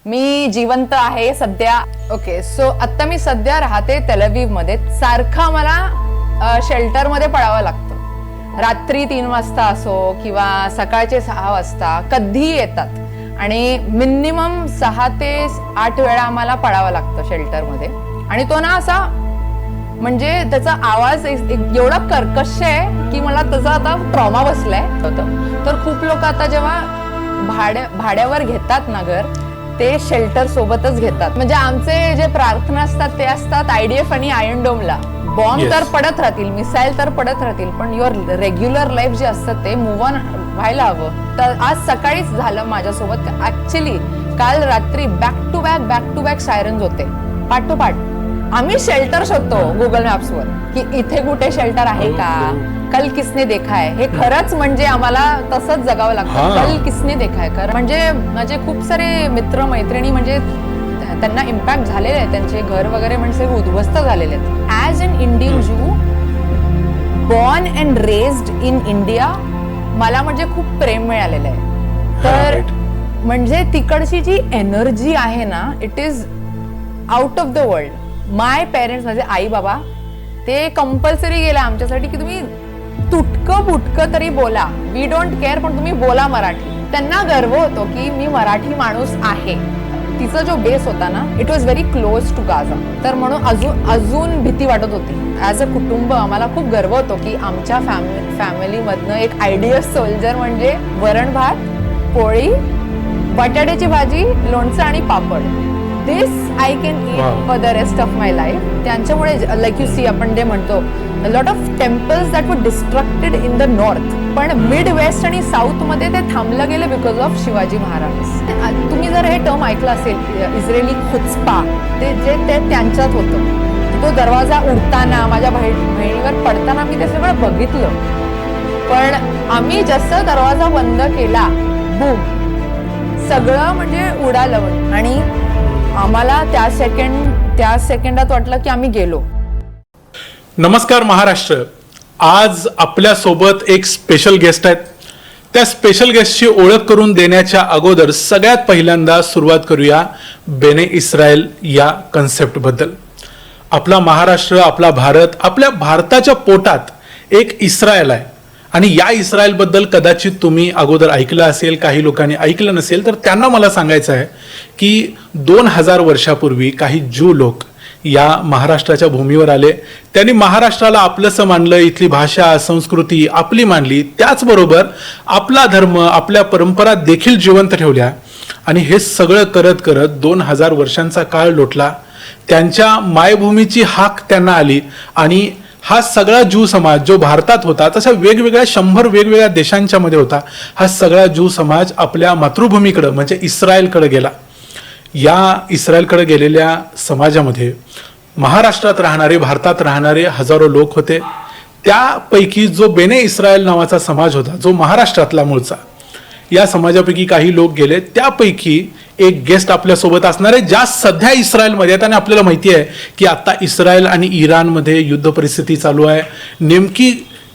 मी जिवंत आहे सध्या. ओके, सो आता मी सध्या राहते तेल अवीव मध्ये. सारखं मला शेल्टर मध्ये पडावं लागतं. रात्री 3 वाजता असो किंवा सकाळचे 6 वाजता कधीही येतात आणि मिनिमम 6 ते 8 वेळा आम्हाला पडावं लागतं शेल्टर मध्ये. आणि तो ना असा म्हणजे त्याचा आवाज एवढा कर्कश आहे की मला त्याचा आता ट्रॉमा बसलाय. तर खूप लोक आता जेव्हा भाड्यावर घेतात ना घर, ते शेल्टर सोबतच घेतात. म्हणजे आमचे जे प्रार्थना असतात ते असतात IDF आणि आयर्न डोमला. बॉम्ब तर पडत राहतील, मिसाईल तर पडत राहतील, पण युअर रेग्युलर लाईफ जे असतं ते मूव्ह ऑन व्हायला हवं. तर आज सकाळीच झालं माझ्यासोबत. ऍक्च्युली काल रात्री बॅक टू बॅक सायरन्स होते पाठोपाठ. आम्ही शेल्टर शोधतो गुगल मॅप्सवर की इथे कुठे शेल्टर आहे का, कल किसने देखा है. हे खरंच म्हणजे आम्हाला तसंच जगावं लागतं. कल किसने देखा है. खरं म्हणजे माझे खूप सारे मित्र मैत्रिणी म्हणजे त्यांना इम्पॅक्ट झालेले आहे, त्यांचे घर वगैरे म्हणजे उद्ध्वस्त झालेले आहेत. As an Indian Jew born and raised in India मला म्हणजे खूप प्रेम मिळालेलं आहे. तर म्हणजे तिकडची जी एनर्जी आहे ना, it is out of the world. My parents म्हणजे आई बाबा ते कंपल्सरी गेला आमच्यासाठी की तुम्ही तुटकं बुटकं तरी बोला, वी डोंट केअर, पण तुम्ही बोला मराठी. त्यांना गर्व होतो की मी मराठी माणूस आहे. तिचा जो बेस होता ना, it was very close to Gaza. तर म्हणून अजून भीती वाटत होती. ॲज अ कुटुंब आम्हाला खूप गर्व होतो की आमच्या फॅमिलीमधनं एक IDF सोल्जर म्हणजे वरण भात, पोळी, बटाट्याची भाजी, लोणचं आणि पापड. This I can eat for the rest of my life. त्यांच्यामुळे लाईक यू सी आपण जे म्हणतो lot of temples that were destructed in the north, पण मिड वेस्ट आणि साऊथ मध्ये ते थांबलं गेलं बिकॉज ऑफ शिवाजी महाराज. तुम्ही जर हे टर्म ऐकलं असेल इस्रायली खुचपा, ते त्यांच्यात होतं. तो दरवाजा उडताना माझ्या बहिणीवर पडताना मी ते सगळं बघितलं. पण आम्ही जसं दरवाजा बंद केला, बूम, सगळं म्हणजे उडालं. आणि आम्हाला त्या सेकंडात वाटलं की आम्ही गेलो. नमस्कार महाराष्ट्र. आज आपल्या सोबत एक स्पेशल गेस्ट आहेत. त्या स्पेशल गेस्टची ओळख करून देण्याच्या अगोदर सगळ्यात पहिल्यांदा सुरुवात करूया बेने इस्रायल या कन्सेप्ट बद्दल. आपला महाराष्ट्र, आपला भारत, आपल्या भारताच्या पोटात एक इस्रायल आहे. आणि या इस्रायल बद्दल कदाचित तुम्ही अगोदर ऐकलं असेल, काही लोकांनी ऐकलं नसेल, तर त्यांना मला सांगायचं आहे की 2000 वर्षापूर्वी काही ज्यू लोक या महाराष्ट्राच्या भूमीवर आले. त्यांनी महाराष्ट्राला आपलंसं मानलं, इथली भाषा, संस्कृती आपली मानली, त्याचबरोबर आपला धर्म, आपल्या परंपरा देखील जिवंत ठेवल्या. आणि हे सगळं करत करत 2000 वर्षांचा काळ लोटला. त्यांच्या मायभूमीची हाक त्यांना आली आणि हा सगळा ज्यू समाज जो भारतात होता, तसा वेगवेगळ्या 100 वेगवेगळ्या देशांच्या मध्ये होता, हा सगळा ज्यू समाज आपल्या मातृभूमीकडे म्हणजे इस्रायलकडे गेला. या इस्रायलकडे गेलेल्या समाजामध्ये महाराष्ट्रात राहणारे, भारतात राहणारे हजारो लोक होते. त्यापैकी जो बेने इस्रायल नावाचा समाज होता, जो महाराष्ट्रातला मूळचा, या समाजापैकी काही लोक गेले. त्यापैकी एक गेस्ट आपल्यासोबत असणार आहे, ज्या सध्या इस्रायलमध्ये आहेत. आणि आपल्याला माहिती आहे की आता इस्रायल आणि इराणमध्ये युद्ध परिस्थिती चालू आहे. नेमकी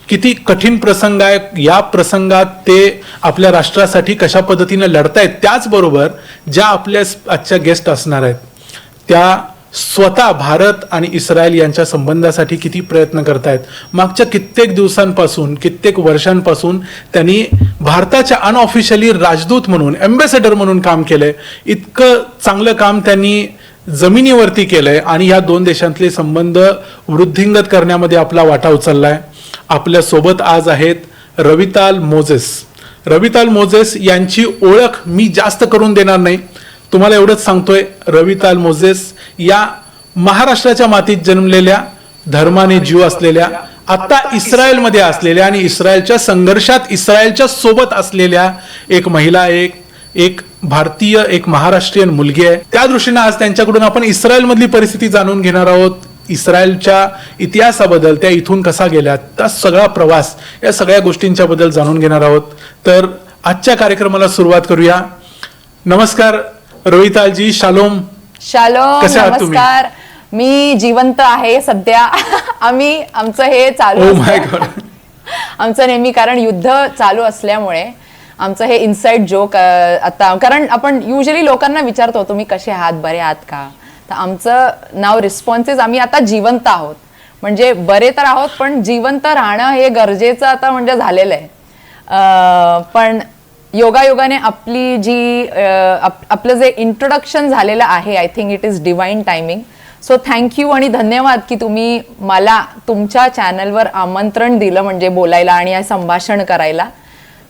किती कठीण प्रसंग आहे, या प्रसंगात ते आपल्या राष्ट्रासाठी कशा पद्धतीने लढतायत. त्याचबरोबर ज्या आपल्या आजच्या गेस्ट असणार आहेत त्या स्वतः भारत आणि इस्रायल यांच्या संबंधासाठी किती प्रयत्न करतायत. मागच्या कित्येक दिवसांपासून, कित्येक वर्षांपासून त्यांनी भारताच्या अनऑफिशियली राजदूत म्हणून, एम्बेसेडर म्हणून काम केलंय. इतकं चांगलं काम त्यांनी जमिनीवरती केलंय आणि या 2 देशांतले संबंध वृद्धिंगत करण्यामध्ये आपला वाटा उचललाय. आपल्या सोबत आज आहेत रविताल मोझेस. रविताल मोझेस यांची ओळख मी जास्त करून देणार नाही, तुम्हाला एवढंच सांगतोय, रविताल मोझेस या महाराष्ट्राच्या मातीत जन्मलेल्या, धर्माने ज्यू असलेल्या, आता इस्रायलमध्ये असलेल्या आणि इस्रायलच्या संघर्षात इस्रायलच्या सोबत असलेल्या एक महिला, एक भारतीय, एक महाराष्ट्रीयन मुलगी आहे. त्या दृष्टीने आज त्यांच्याकडून आपण इस्रायलमधली परिस्थिती जाणून घेणार आहोत. इस्रायलच्या इतिहासाबद्दल, त्या इथून कसा गेल्या, त्या सगळा प्रवास, या सगळ्या गोष्टींच्या बद्दल जाणून घेणार आहोत. तर आजच्या कार्यक्रमाला सुरुवात करूया. नमस्कार रवितालजी. शालोम. शालोम, नमस्कार. मी जिवंत आहे सध्या. आमचं हे चालू माय गॉड. आमचं नेहमी, कारण युद्ध चालू असल्यामुळे आमचं हे इनसाइड जोक आता, कारण आपण युजली लोकांना विचारतो तुम्ही कसे आहात, बरे आहात का, तर आमचं नाव रिस्पॉन्सेस आम्ही आता जिवंत आहोत, म्हणजे बरे तर आहोत पण जिवंत राहणं हे गरजेचं आता म्हणजे झालेलं आहे. पण योगायोगाने आपली जी आपलं जे इंट्रोडक्शन झालेलं आहे, I think it is divine timing. So thank you आणि धन्यवाद की तुम्ही मला तुमच्या चॅनलवर आमंत्रण दिलं म्हणजे बोलायला आणि संभाषण करायला.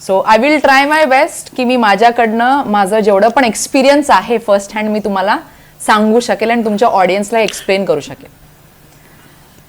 So I will try my best की मी माझ्याकडनं माझं जेवढं पण एक्सपिरियन्स आहे फर्स्ट हँड मी तुम्हाला सांगू शकेल आणि तुमच्या ऑडियन्सला एक्सप्लेन करू शकेल.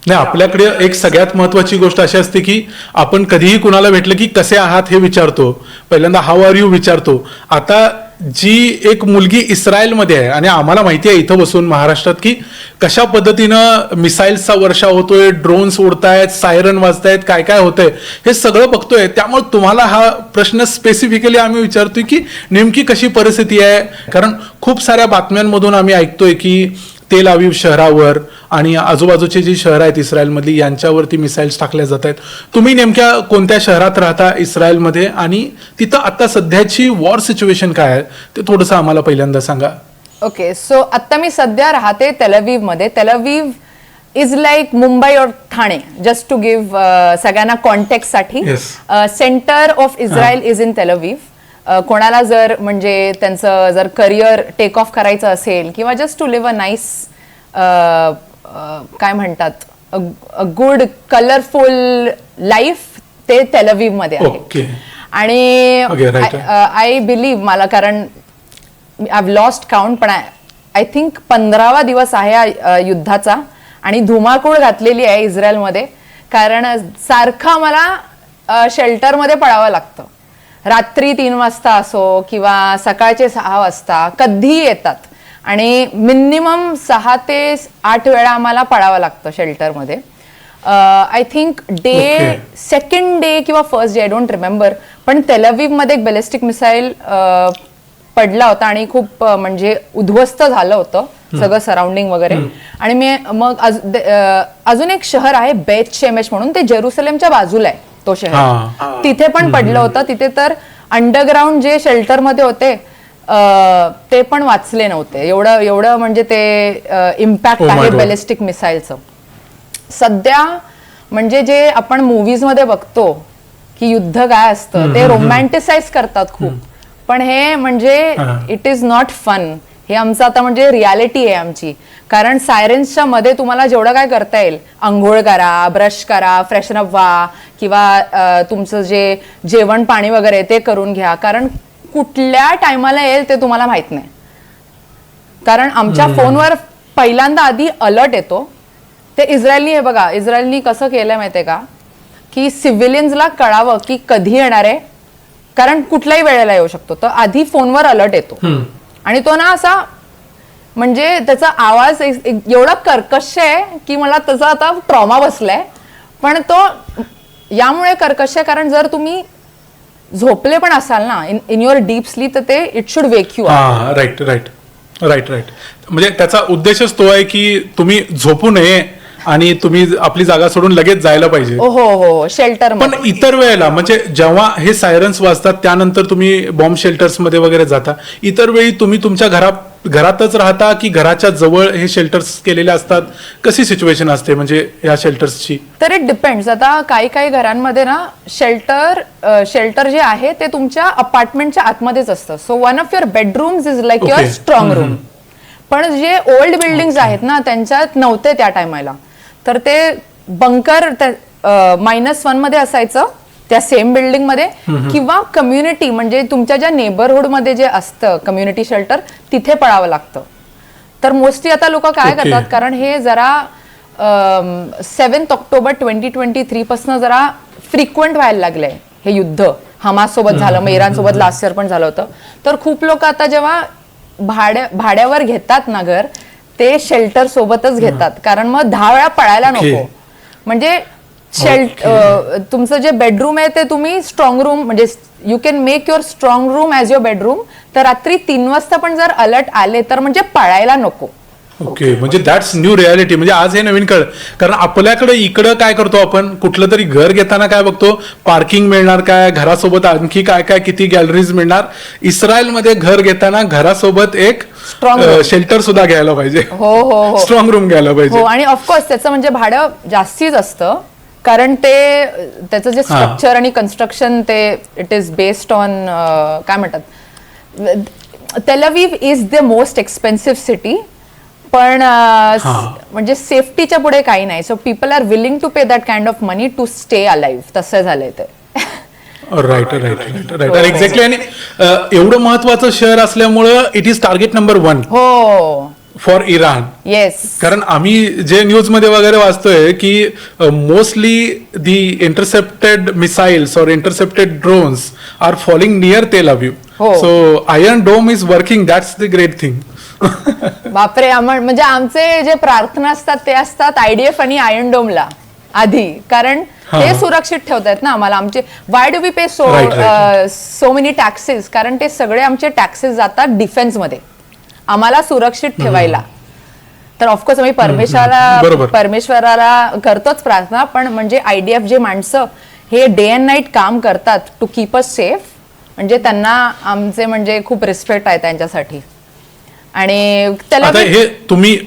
नाही, आपल्याकडे एक सगळ्यात महत्वाची गोष्ट अशी असते की आपण कधीही कुणाला भेटलं की कसे आहात हे विचारतो, पहिल्यांदा हाऊ आर यू विचारतो. आता जी एक मुलगी इस्रायलमध्ये आहे आणि आम्हाला माहिती आहे इथं बसून महाराष्ट्रात की कशा पद्धतीनं मिसाईल्सचा वर्षा होतोय, ड्रोन्स उडतायत, सायरन वाजतायत, काय काय होतंय हे सगळं बघतोय. त्यामुळे तुम्हाला हा प्रश्न स्पेसिफिकली आम्ही विचारतोय की नेमकी कशी परिस्थिती आहे, कारण खूप साऱ्या बातम्यांमधून आम्ही ऐकतोय की तेल अवीव शहरावर आणि आजूबाजूची जी शहरं आहेत इस्रायलमधली यांच्यावरती मिसाईल्स टाकल्या जात आहेत. तुम्ही नेमक्या कोणत्या शहरात राहता इस्रायलमध्ये आणि तिथं आता सध्याची वॉर सिच्युएशन काय आहे ते थोडंसं आम्हाला पहिल्यांदा सांगा. ओके, सो आता मी सध्या राहते तेलअवीव मध्ये. तेलअवीव इज लाईक मुंबई और ठाणे, जस्ट टू गिव्ह सगळ्यांना कॉन्टेक्स्ट साठी. Centre of Israel is in Tel Aviv. कोणाला जर म्हणजे त्यांचं जर करिअर टेक ऑफ करायचं असेल किंवा just to live a nice काय म्हणतात अ गुड कलरफुल लाईफ, ते तेलअवीव मध्ये आहे. आणि आय बिलीव्ह मला, कारण आय हॅव लॉस्ट काउंट, पण आय थिंक 15वा दिवस आहे युद्धाचा आणि धुमाकूळ घातलेली आहे इस्रायलमध्ये, कारण सारखं मला शेल्टरमध्ये पडावं लागतं. रात्री 3 वाजता असो किंवा सकाळचे 6 वाजता कधीही येतात आणि मिनिमम 6 ते 8 वेळा आम्हाला पडावं लागतं शेल्टरमध्ये. आय थिंक सेकंड डे किंवा first day, I don't remember, पण तेलअवीवमध्ये एक बॅलिस्टिक मिसाईल पडला होता आणि खूप म्हणजे उद्ध्वस्त झालं होतं सगळं सराउंडिंग वगैरे. आणि मग अजून एक शहर आहे बेथ शेमेश म्हणून, ते जेरुसलेमच्या बाजूला आहे तो शहर, तिथे पण पडलं होतं. तिथे तर अंडरग्राऊंड जे शेल्टर मध्ये होते ते पण वाचले नव्हते, एवढं म्हणजे ते इम्पॅक्ट आहे बॅलिस्टिक मिसाईलचं. सध्या म्हणजे जे आपण मूवीज मध्ये बघतो की युद्ध काय असतं ते रोमॅन्टिसाइज करतात खूप, पण हे म्हणजे इट इज नॉट फन. हे आमचं आता म्हणजे रियालिटी आहे आमची, कारण सायरन्सच्या मध्ये तुम्हाला जेवढं काय करता येईल, आंघोळ करा, ब्रश करा, फ्रेशनअप व्हा किंवा तुमचं जे जेवण पाणी वगैरे ते करून घ्या, कारण कुठल्या टायमाला येईल ते तुम्हाला माहित नाही. कारण आमच्या फोनवर पहिल्यांदा आधी अलर्ट येतो. ते इस्रायलनी, हे बघा इस्रायलनी कसं केलंय माहितीये का, की सिव्हिलियन्सला कळावं की कधी येणार आहे, कारण कुठल्याही वेळेला येऊ शकतो, तर आधी फोनवर अलर्ट येतो. आणि तो ना असा म्हणजे त्याचा आवाज एवढा कर्कश आहे की मला त्याचा आता ट्रॉमा बसलाय. पण तो यामुळे कर्कश आहे कारण जर तुम्ही झोपले पण असाल ना इन युअर डीप स्लीप, तर ते it should wake you. Right right right right. म्हणजे त्याचा उद्देशच तो आहे की तुम्ही झोपू नये आणि तुम्ही आपली जागा सोडून लगेच जायला पाहिजे. हो हो, शेल्टर. पण इतर वेळेला म्हणजे जेव्हा हे सायरन्स वाजतात त्यानंतर तुम्ही बॉम्ब शेल्टर्स मध्ये वगैरे जाता, इतर वेळी तुम्ही तुमच्या घरातच राहता की घराच्या जवळ हे शेल्टर्स केलेले असतात, कशी सिच्युएशन असते म्हणजे या शेल्टर्सची? तर इट डिपेंड्स. आता काही घरांमध्ये ना शेल्टर जे आहे ते तुमच्या अपार्टमेंटच्या आतमध्येच असतं. So one of your bedrooms is like your strong room. पण जे ओल्ड बिल्डिंग्स आहेत ना त्यांच्यात नव्हते त्या टायमाला, तर ते बंकर -1 मध्ये असायचं त्या सेम बिल्डिंग मध्ये, किंवा कम्युनिटी म्हणजे तुमच्या ज्या नेबरहुड मध्ये जे असतं कम्युनिटी शेल्टर तिथे पळावं लागतं. तर मोस्टली आता लोक काय करतात, कारण हे जरा 7 ऑक्टोबर 2023 पासून जरा फ्रिक्वेंट व्हायला लागलंय हे युद्ध. हमास सोबत झालं, मग इराण सोबत लास्ट इयर पण झालं होतं. तर खूप लोक आता जेव्हा भाड्यावर घेतात ना घर, ते शेल्टर सोबतच घेतात, कारण मग 10 वेळा पळायला नको. म्हणजे तुमचं जे बेडरूम आहे ते तुम्ही स्ट्रॉंग रूम म्हणजे you can make your strong room as your bedroom. तर रात्री 3 वाजता पण जर अलर्ट आले तर म्हणजे पळायला नको. ओके, म्हणजे दॅट्स न्यू रियालिटी. म्हणजे आज हे नवीन कळ, कारण आपल्याकडे इकडं काय करतो आपण, कुठलं तरी घर घेताना काय बघतो, पार्किंग मिळणार काय, घरासोबत आणखी काय काय किती गॅलरीज मिळणार. इस्रायलमध्ये घर घेताना घरासोबत एक शेल्टर सुद्धा घ्यायला पाहिजे. हो हो हो, स्ट्रॉंग रूम घ्यायला पाहिजे. हो, आणि ऑफकोर्स त्याचं म्हणजे भाडं जास्तीच असतं, कारण ते त्याचं जे स्ट्रक्चर आणि कन्स्ट्रक्शन ते इट इज बेस्ड ऑन काय म्हणतात, Tel Aviv is the most expensive city, पण म्हणजे सेफ्टीच्या पुढे काही नाही. So people are willing to pay that kind of money to stay alive. तसं झालंय ते. Right right right right, exactly. आणि एवढं महत्वाचं शहर असल्यामुळं इट इज टार्गेट नंबर 1 हो फॉर इराण. येस, कारण आम्ही जे न्यूज मध्ये वगैरे वाचतोय की मोस्टली दी इंटरसेप्टेड मिसाइल्स और intercepted drones are falling near Tel Aviv. So Iron Dome is working, that's the great thing. बापरे. म्हणजे आमचे जे प्रार्थना असतात ते असतात आयडीएफ आणि आयर्न डोमला आधी, कारण ते सुरक्षित ठेवतात ना आम्हाला. आमचे why do we pay so many taxes, कारण ते सगळे आमचे टॅक्सेस जातात डिफेन्स मध्ये आम्हाला सुरक्षित ठेवायला. तर ऑफकोर्स आम्ही परमेश्वराला करतोच प्रार्थना, पण म्हणजे आयडीएफ जे माणसं हे डे अँड नाईट काम करतात टू कीप अस सेफ, म्हणजे त्यांना आमचे म्हणजे खूप रिस्पेक्ट आहे त्यांच्यासाठी. आणि हे तुम्ही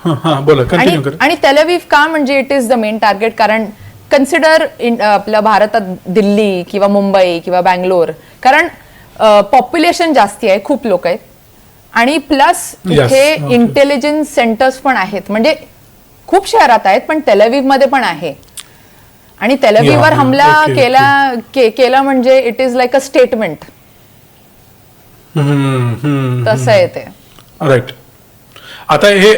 बोला, कंटिन्यू करा. आणि तेल अवीव का, म्हणजे it is the main target, कारण कन्सिडर आपल्या भारतात दिल्ली किंवा मुंबई किंवा बँगलोर, कारण पॉप्युलेशन जास्ती आहे, खूप लोक आहेत, आणि प्लस इथे इंटेलिजन्स सेंटर्स पण आहेत. म्हणजे खूप शहरात आहेत, पण तेल अवीव मध्ये पण आहे. आणि तेल अवीववर हमला केला म्हणजे it is like a statement. तसं आहे ते. राईट. आता हे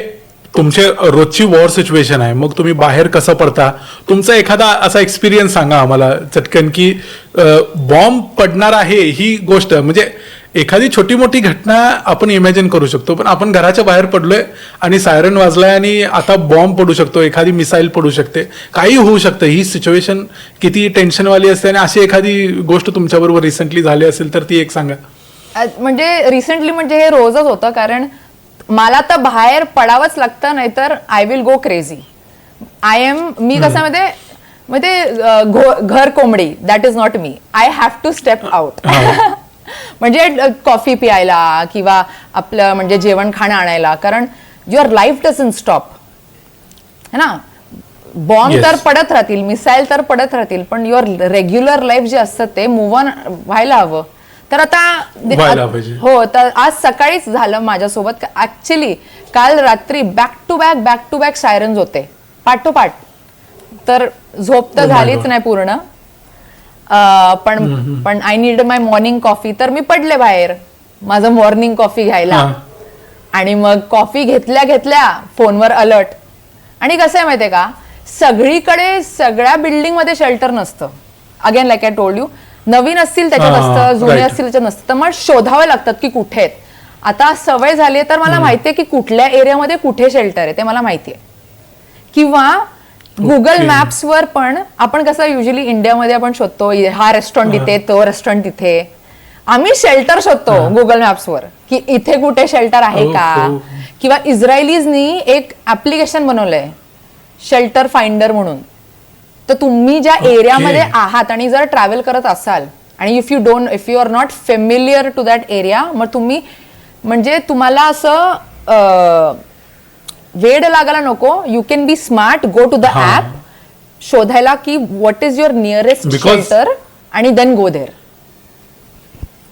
तुमचे रोजची वॉर सिच्युएशन आहे, मग तुम्ही बाहेर कसं पडता, तुमचा एखादा असा एक्सपिरियन्स सांगा आम्हाला चटकन, की बॉम्ब पडणार आहे ही गोष्ट, म्हणजे एखादी छोटी मोठी घटना आपण इमॅजिन करू शकतो, पण आपण घराच्या बाहेर पडलोय आणि सायरन वाजलाय आणि आता बॉम्ब पडू शकतो, एखादी मिसाईल पडू शकते, काही होऊ शकतं. ही सिच्युएशन किती टेन्शनवाली असते, आणि अशी एखादी गोष्ट तुमच्याबरोबर रिसेंटली झाली असेल तर ती एक सांगा. म्हणजे रिसेंटली म्हणजे हे रोजच होतं, कारण मला तर बाहेर पडावंच लागतं, नाहीतर आय विल गो क्रेझी. मी कसं म्हणजे घर कोंबडी, that is not me. I have to step out. म्हणजे कॉफी प्यायला किंवा आपलं म्हणजे जेवण खाणं आणायला, कारण युअर लाईफ डझंट स्टॉप, है ना. बॉम्ब तर पडत राहतील, मिसाईल तर पडत राहतील, पण युअर रेग्युलर लाईफ जे असतं ते मूव्ह ऑन व्हायला हवं. तर आता हो, तर आज सकाळीच झालं माझ्यासोबत. ऍक्च्युली काल रात्री बॅक टू बॅक सायरन्स होते पाठोपाठ. तर झोप तर झालीच नाही पूर्ण, पण I need my morning coffee. तर मी पडले बाहेर माझं मॉर्निंग कॉफी घ्यायला, आणि मग कॉफी घेतल्या घेतल्या फोनवर अलर्ट. आणि कसं आहे माहितीये का, सगळीकडे सगळ्या बिल्डिंग मध्ये शेल्टर नसतं. Again like I told you, नवीन असतील त्याच्यात असतं, जुने असतील त्याच्यात नसतं. तर मग शोधावे लागतात की कुठे आहेत. आता सवय झाली आहे, तर मला माहितीये की कुठल्या एरियामध्ये कुठे शेल्टर आहे ते मला माहितीये. किंवा गुगल मॅप्सवर पण आपण कसं युजली इंडियामध्ये आपण शोधतो, हा रेस्टॉरंट इथे, तो रेस्टॉरंट तिथे. आम्ही शेल्टर शोधतो गुगल मॅप्सवर, की इथे कुठे शेल्टर आहे का. किंवा इस्रायलीजनी एक ऍप्लिकेशन बनवलंय शेल्टर फाइंडर म्हणून. तर तुम्ही ज्या एरियामध्ये आहात आणि जर ट्रॅव्हल करत असाल, आणि if you are not familiar to that area, मग तुम्ही म्हणजे तुम्हाला असं वेड लागायला नको. You can be smart, go to the app, शोधायला की what is your nearest shelter, आणि देन गो देअर.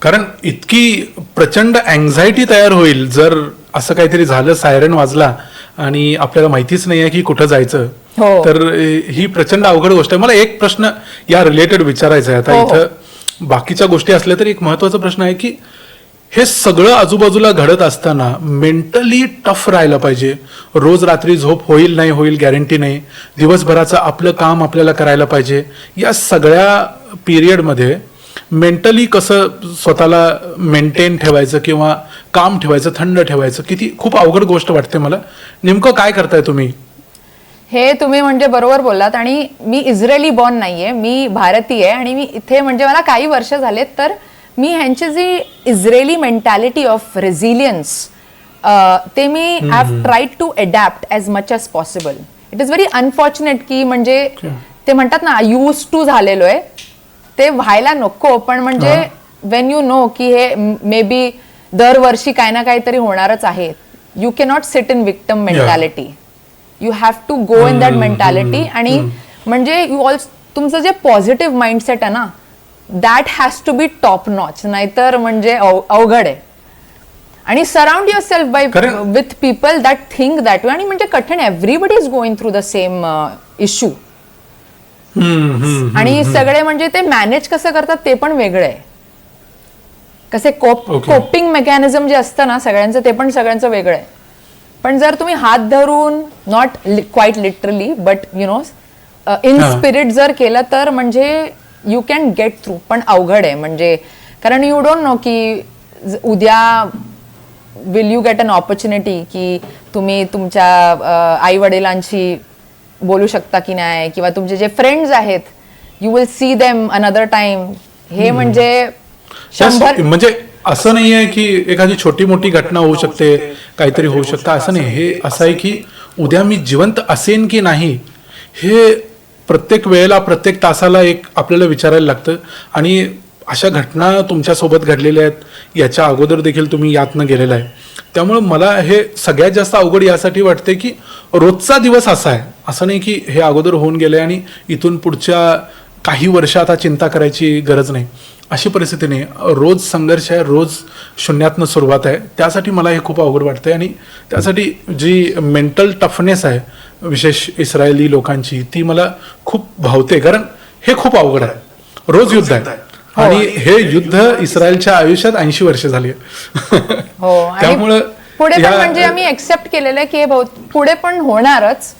कारण इतकी प्रचंड अँझायटी तयार होईल जर असं काहीतरी झालं, सायरन वाजला आणि आपल्याला माहितीच नाही आहे की कुठं जायचं. तर ही प्रचंड अवघड गोष्ट आहे. मला एक प्रश्न या रिलेटेड विचारायचा आहे. आता इथं बाकीच्या गोष्टी असल्या तरी एक महत्वाचा प्रश्न आहे की हे सगळं आजूबाजूला घडत असताना मेंटली टफ राहायला पाहिजे. रोज रात्री झोप होईल नाही होईल गॅरंटी नाही, दिवसभराचं आपलं काम आपल्याला करायला पाहिजे. या सगळ्या पिरियडमध्ये मेंटली कसं स्वतःला मेंटेन ठेवायचं किंवा काम ठेवायचं, थंड ठेवायचं, किती खूप अवघड गोष्ट वाटते मला. नेमकं काय करताय तुम्ही? हे तुम्ही म्हणजे बरोबर बोललात. आणि मी इस्रायली बॉर्न नाहीये, मी भारतीय आहे, आणि मी इथे म्हणजे मला काही वर्ष झालेत. तर मी ह्यांची जी इस्रायली मेंटॅलिटी ऑफ रेझिलियन्स ते मी have tried to adapt as much as possible. It is very unfortunate की म्हणजे ते म्हणतात ना यूज टू झालेलो आहे, ते व्हायला नको. पण म्हणजे वेन यू नो की हे मे बी दरवर्षी काही ना काहीतरी होणारच आहे, you cannot sit in victim mentality. You have to go in that mentality. आणि म्हणजे यू ऑल्सो तुमचं जे पॉझिटिव्ह माइंडसेट आहे ना, that has to be top notch, नाहीतर म्हणजे अवघड आहे. आणि surround yourself by with people that think that way. आणि म्हणजे कठीण, everybody is going through the same issue. आणि सगळे म्हणजे ते मॅनेज कसं करतात ते पण वेगळं आहे. कसे कोपिंग मेकॅनिझम जे असतं ना सगळ्यांचं, ते पण सगळ्यांचं वेगळं आहे. पण जर तुम्ही हात धरून, not quite literally but you know in spirit जर केलं तर म्हणजे यू कॅन गेट थ्रू. पण अवघड आहे म्हणजे, कारण यू डोंट नो की उद्या will you get an opportunity की तुम्ही तुमच्या आई वडिलांशी बोलू शकता की नाही, किंवा तुमचे जे फ्रेंड्स आहेत you will see them another time. हे म्हणजे म्हणजे असं नाही आहे की एखादी छोटी मोठी घटना होऊ शकते, काहीतरी होऊ शकतं, असं नाही. हे असं आहे की उद्या मी जिवंत असेन की नाही हे प्रत्येक वेळेला, प्रत्येक तासाला एक आपल्याला विचारायला लागतं. आणि अशा घटना तुमच्यासोबत घडलेल्या आहेत, याच्या अगोदर देखील तुम्ही यातनं गेलेला आहे. त्यामुळे मला हे सगळ्यात जास्त अवघड यासाठी वाटते की रोजचा दिवस असा आहे, असं नाही की हे अगोदर होऊन गेले आणि इथून पुढच्या काही वर्ष आता चिंता करायची गरज नाही, अशी परिस्थिती नाही. रोज संघर्ष आहे, रोज शून्यातनं सुरुवात आहे. त्यासाठी मला हे खूप अवघड वाटतंय. आणि त्यासाठी जी मेंटल टफनेस आहे विशेष इस्रायली लोकांची, ती मला खूप भावते. कारण हे खूप अवघड आहे, रोज युद्ध आहे. आणि हे युद्ध इस्रायलच्या आयुष्यात 80 वर्ष झाली. त्यामुळं पुढे पण म्हणजे आम्ही एक्सेप्ट केलेलं आहे की हे पुढे पण होणारच.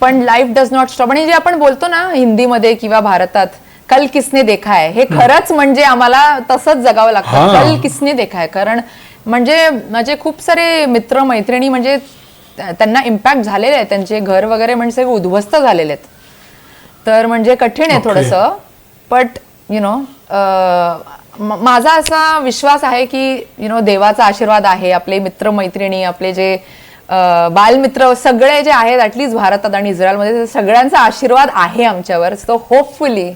पण लाईफ डज नॉट स्टॉप. आणि जे आपण बोलतो ना हिंदीमध्ये किंवा भारतात, कल किसने देखा है, हे खरंच म्हणजे आम्हाला तसंच जगावं लागतं. कल किसने देखा है. कारण म्हणजे माझे खूप सारे मित्र मैत्रिणी म्हणजे त्यांना इम्पॅक्ट झालेले आहे, त्यांचे घर वगैरे म्हणजे सगळे उद्ध्वस्त झालेले आहेत. तर म्हणजे कठीण आहे थोडंसं. बट यु नो माझा असा विश्वास आहे की यु नो देवाचा आशीर्वाद आहे. आपले मित्र मैत्रिणी, आपले जे बालमित्र सगळे जे आहेत ॲटलिस्ट भारतात आणि इस्रायलमध्ये, सगळ्यांचा आशीर्वाद आहे आमच्यावर. So hopefully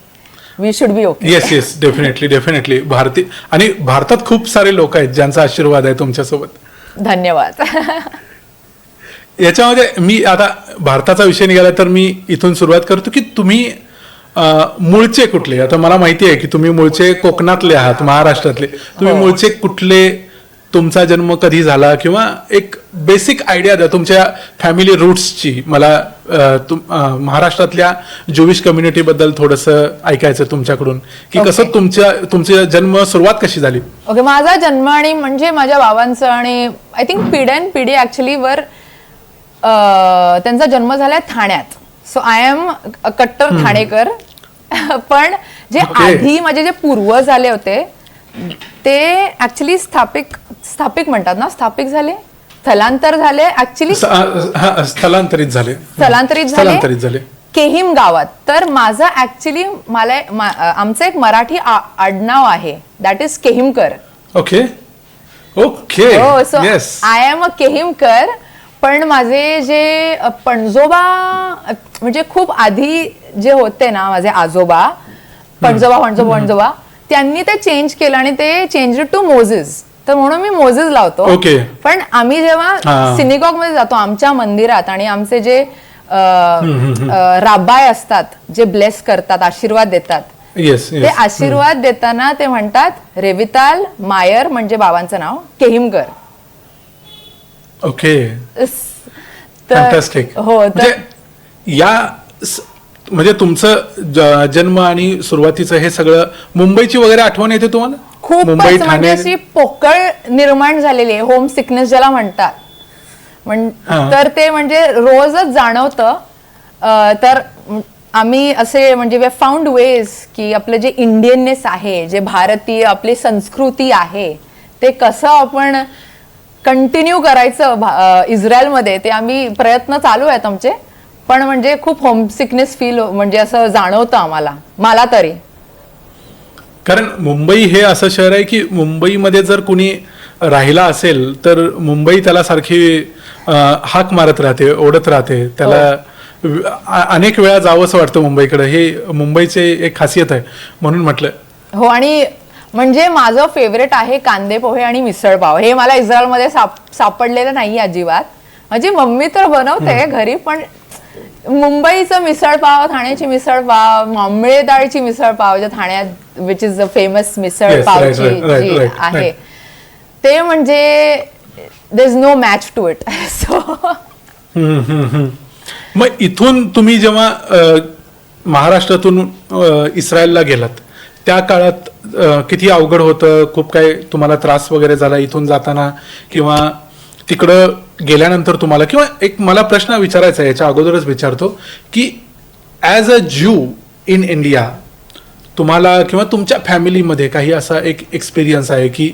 we should be okay. Yes yes, definitely. आणि भारतात खूप सारे लोक आहेत ज्यांचा आशीर्वाद आहे तुमच्यासोबत. धन्यवाद. याच्यामध्ये मी आता भारताचा विषय निघाला तर मी इथून सुरुवात करतो की तुम्ही मूळचे कुठले. आता मला माहिती आहे की तुम्ही मूळचे कोकणातले आहात, महाराष्ट्रातले. तुम्ही मूळचे कुठले, तुमचा जन्म कधी झाला, किंवा एक बेसिक आयडिया द्या तुमच्या फॅमिली रूट्सची. मला महाराष्ट्रातल्या ज्युविश कम्युनिटीबद्दल थोडंसं ऐकायचं तुमच्याकडून की कसं तुमचा जन्म सुरुवात कशी झाली. ओके, माझा जन्म आणि म्हणजे माझ्या बाबांचं आणि आय थिंक पिढी ऍक्च्युली वर त्यांचा जन्म झालाय ठाण्यात. सो आय एम कट्टर ठाणेकर. पण जे आधी माझे जे पूर्वज आले होते ते ऍक्च्युली स्थापिक म्हणतात ना, स्थापिक झाले, स्थलांतर झाले ऍक्च्युली, स्थलांतरित झाले केहिम गावात. तर माझं ऍक्च्युली आमचं एक मराठी आडनाव आहे, that is Kehimkar. Okay. So I am a Kehimkar. पण माझे जे पणजोबा म्हणजे खूप आधी जे होते ना, माझे आजोबा पणजोबा त्यांनी ते चेंज केलं आणि ते चेंज टू मोझेस. तर म्हणून मी मोझेस लावतो. पण आम्ही जेव्हा सिनेगॉग मध्ये जातो आमच्या मंदिरात, आणि आमचे जे राबाय असतात जे ब्लेस करतात, आशीर्वाद देतात, ते आशीर्वाद देताना ते म्हणतात रेविताल मायर, म्हणजे बाबांचं नाव केहिमकर. Okay, fantastic. हो, तर म्हणजे तुमचं जन्म आणि सुरुवातीचं हे सगळं, मुंबईची वगैरे आठवण येते तुम्हाला? खूप म्हणजे अशी पोकळ निर्माण झालेली आहे, होम सिकनेस ज्याला म्हणतात. तर ते म्हणजे रोजच जाणवतं. तर आम्ही असे म्हणजे वी फाउंड वेज की आपलं जे इंडियननेस आहे, जे भारतीय आपली संस्कृती आहे, ते कसं आपण कंटिन्यू करायचं इस्रायलमध्ये, ते आम्ही प्रयत्न चालू आहेत आमचे. पण म्हणजे खूप होमसिकनेस फील म्हणजे असं जाणवतं आम्हाला, मला तरी. कारण मुंबई हे असं शहर आहे की मुंबईमध्ये जर कुणी राहिला असेल तर मुंबई त्याला सारखी हाक मारत राहते, ओढत राहते. त्याला अनेक वेळा जावंसं वाटतं मुंबईकडे. हे मुंबईचे एक खासियत आहे म्हणून म्हटलं. हो, आणि म्हणजे माझं फेवरेट आहे कांदे पोहे आणि मिसळपाव. हे मला इस्रायलमध्ये सापडलेलं नाही अजिबात. माझी मम्मी तर बनवते घरी, पण मुंबईचं मिसळपाव, ठाण्याची मिसळपाव, आंबळे डाळीची मिसळपाव जे ठाण्यात विच इज द फेमस मिसळपावची जी आहे, ते म्हणजे there is no match to it. So मग इथून तुम्ही जेव्हा महाराष्ट्रातून इस्रायलला गेलात त्या काळात किती अवघड होतं? खूप काही तुम्हाला त्रास वगैरे झाला इथून जाताना किंवा तिकडं गेल्यानंतर तुम्हाला? किंवा एक मला प्रश्न विचारायचा आहे, याच्या अगोदरच विचारतो की as a Jew in India तुम्हाला किंवा तुमच्या फॅमिलीमध्ये काही असा एक एक्सपिरियन्स आहे की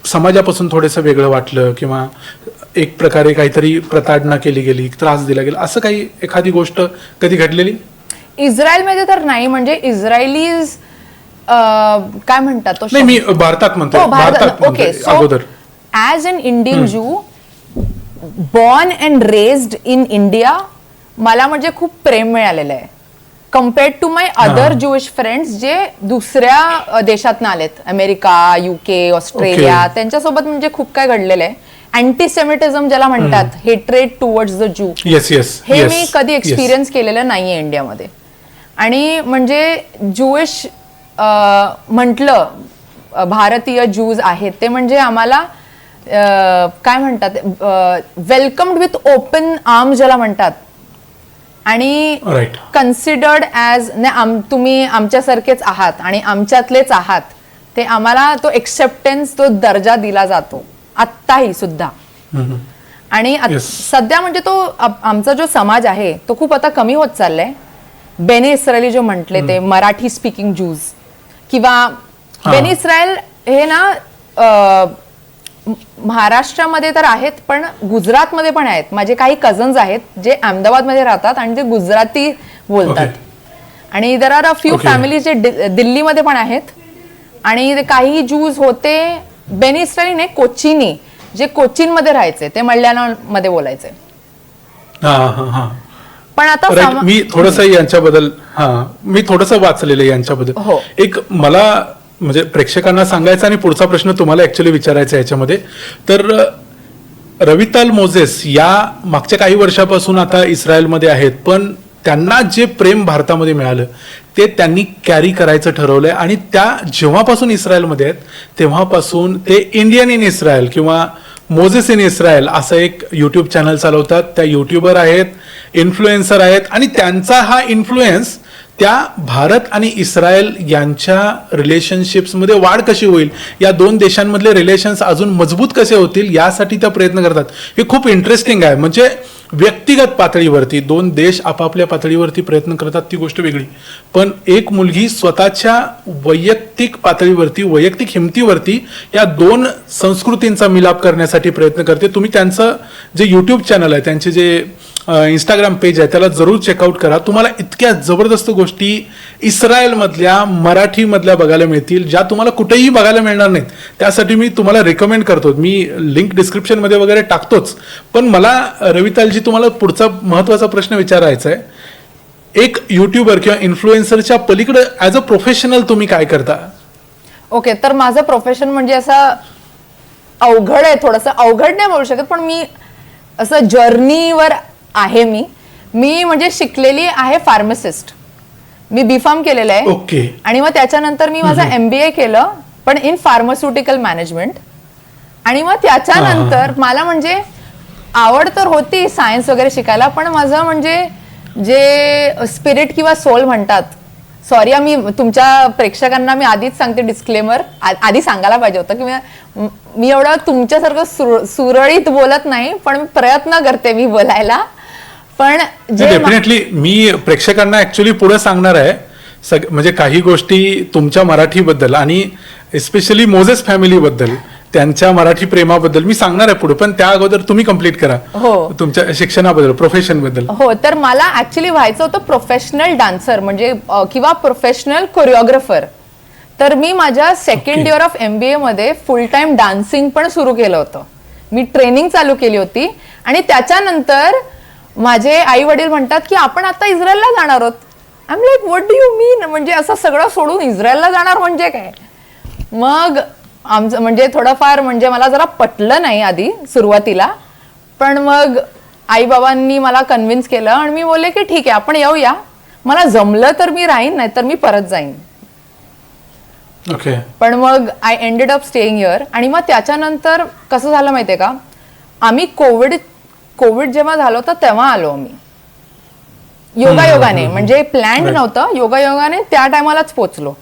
समाजापासून थोडंसं वेगळं वाटलं किंवा एक प्रकारे काहीतरी प्रताडणा केली गेली, त्रास दिला गेला, असं काही एखादी गोष्ट कधी घडलेली? इस्रायलमध्ये तर नाही. म्हणजे इस्रायलीज काय म्हणतात तो? नाही, मी भारतात म्हणतो. भारतात ओके. अगोदर as an Indian Jew born and raised in India, मला म्हणजे खूप प्रेम मिळालेलं आहे compared to my other Jewish friends जे दुसऱ्या देशातनं आलेत, अमेरिका, UK, ऑस्ट्रेलिया. त्यांच्यासोबत म्हणजे खूप काय घडलेलं आहे. अँटीसेमिटिझम ज्याला म्हणतात, हेट्रेड टुवर्ड्स द ज्यू, हे मी कधी एक्सपिरियन्स केलेलं नाहीये इंडियामध्ये. आणि म्हणजे ज्यूइश म्हटलं, भारतीय ज्यूज आहेत ते म्हणजे आम्हाला काय म्हणतात, वेलकम्ड विथ ओपन आर्म्स ज्याला म्हणतात, आणि कन्सिडर्ड ॲज तुम्ही आमच्यासारखेच आहात आणि आमच्यातलेच आहात, ते आम्हाला तो एक्सेप्टन्स, तो दर्जा दिला जातो आत्ताही सुद्धा. आणि सध्या म्हणजे तो आमचा जो समाज आहे तो खूप आता कमी होत चाललाय. बेने इस्रायली जो म्हटले ते मराठी स्पीकिंग ज्यूज किंवा बेने इस्रायल हे ना महाराष्ट्रामध्ये तर आहेत, पण गुजरातमध्ये पण आहेत. माझे काही कझन्स आहेत जे अहमदाबादमध्ये राहतात आणि ते गुजराती बोलतात. आणि there are a few families जे दिल्लीमध्ये पण आहेत. आणि काही ज्यूज होते बेने इस्रायली नाही, कोचिनी, जे कोचीनमध्ये राहायचे, ते मल्याळममध्ये बोलायचे. पण आता मी थोडंसं यांच्याबद्दल मी थोडंसं वाचलेलं यांच्याबद्दल. एक मला म्हणजे प्रेक्षकांना सांगायचं आणि पुढचा प्रश्न तुम्हाला ऍक्च्युअली विचारायचा आहे याच्यामध्ये. तर रविताल मोझेस या मागच्या काही वर्षापासून आता इस्रायलमध्ये आहेत, पण त्यांना जे प्रेम भारतामध्ये मिळालं ते त्यांनी कॅरी करायचं ठरवलंय. आणि त्या जेव्हापासून इस्रायलमध्ये आहेत तेव्हापासून ते इंडियन इन इस्रायल किंवा मोझेस इन इस्रायल असं एक यूट्यूब चॅनल चालवतात. त्या युट्यूबर आहेत, इन्फ्लुएन्सर आहेत, आणि त्यांचा हा इन्फ्लुएन्स त्या भारत आणि इस्रायल यांच्या रिलेशनशिप्समध्ये वाढ कशी होईल, या दोन देशांमधले रिलेशन्स अजून मजबूत कसे होतील यासाठी त्या प्रयत्न करतात. हे खूप इंटरेस्टिंग आहे. म्हणजे व्यक्तिगत पातळीवरती दोन देश आपापल्या पातळीवरती प्रयत्न करतात ती गोष्ट वेगळी, पण एक मुलगी स्वतःच्या वैयक्तिक पातळीवरती, वैयक्तिक हिमतीवरती या दोन संस्कृतींचा मिलाप करण्यासाठी प्रयत्न करते. तुम्ही त्यांचं जे यूट्यूब चॅनल आहे, त्यांचे जे इंस्टाग्राम पेज आहे त्याला जरूर चेकआउट करा. तुम्हाला इतक्या जबरदस्त गोष्टी इस्रायलमधल्या, मराठीमधल्या बघायला मिळतील ज्या तुम्हाला कुठेही बघायला मिळणार नाहीत. त्यासाठी मी तुम्हाला रेकमेंड करतो. मी लिंक डिस्क्रिप्शनमध्ये वगैरे टाकतोच. पण मला रवितालजी तुम्हाला पुढचा महत्वाचा प्रश्न विचारायचा आहे. एक युट्यूबर किंवा इन्फ्लुएन्सरच्या पलीकडे ॲज अ प्रोफेशनल तुम्ही काय करता? ओके, तर माझं प्रोफेशन म्हणजे असं अवघड आहे, थोडंसं अवघड नाही बोलू शकत, पण मी असं जर्नीवर आहे. मी म्हणजे शिकलेली आहे फार्मासिस्ट. मी B.Pharm केलेलं आहे. ओके. आणि मग त्याच्यानंतर मी माझं MBA केलं, पण इन फार्मास्युटिकल मॅनेजमेंट. आणि मग त्याच्यानंतर मला म्हणजे आवड तर होती सायन्स वगैरे शिकायला, पण माझं म्हणजे जे स्पिरिट किंवा सोल म्हणतात, सॉरी मी तुमच्या प्रेक्षकांना मी आधीच सांगते, डिस्क्लेमर आधी सांगायला पाहिजे होतं की मी एवढं तुमच्यासारखं सुरळीत बोलत नाही, पण मी प्रयत्न करते मी बोलायला. पण डेफिनेटली मी प्रेक्षकांना ऍक्च्युली पुढे सांगणार आहे म्हणजे काही गोष्टी तुमच्या मराठीबद्दल आणि एस्पेशली मोझेस फॅमिलीबद्दल, त्यांच्या मराठी प्रेमाबद्दल मी सांगणार आहे पुढे. पण त्या अगोदर तुम्ही कंप्लीट करा तुमच्या शिक्षणाबद्दल, प्रोफेशन बद्दल. हो, तर मला ऍक्च्युली व्हायचं होतं प्रोफेशनल डान्सर म्हणजे किंवा प्रोफेशनल कोरिओग्राफर. तर मी माझ्या सेकंड इयर ऑफ MBA मध्ये फुल टाइम डान्सिंग पण सुरू केलं होतं. मी ट्रेनिंग चालू केली होती आणि त्याच्यानंतर माझे आई वडील म्हणतात की आपण आता इस्रायलला जाणार आहोत. I am like what do you mean, म्हणजे असं सगळं सोडून इस्रायलला जाणार म्हणजे काय. मग आमचं म्हणजे थोडंफार म्हणजे मला जरा पटलं नाही आधी सुरुवातीला, पण मग आई बाबांनी मला कन्व्हिन्स केलं आणि मी बोलले की ठीक आहे आपण येऊया, मला जमलं तर मी राहीन नाही तर मी परत जाईन. ओके. पण मग I ended up staying here. आणि मग त्याच्यानंतर कसं झालं माहितीये का, आम्ही कोविड जेव्हा झालं होतं तेव्हा आलो आम्ही योगायोगाने, म्हणजे प्लॅन्ड नव्हतं, योगायोगाने त्या टायमालाच पोचलो.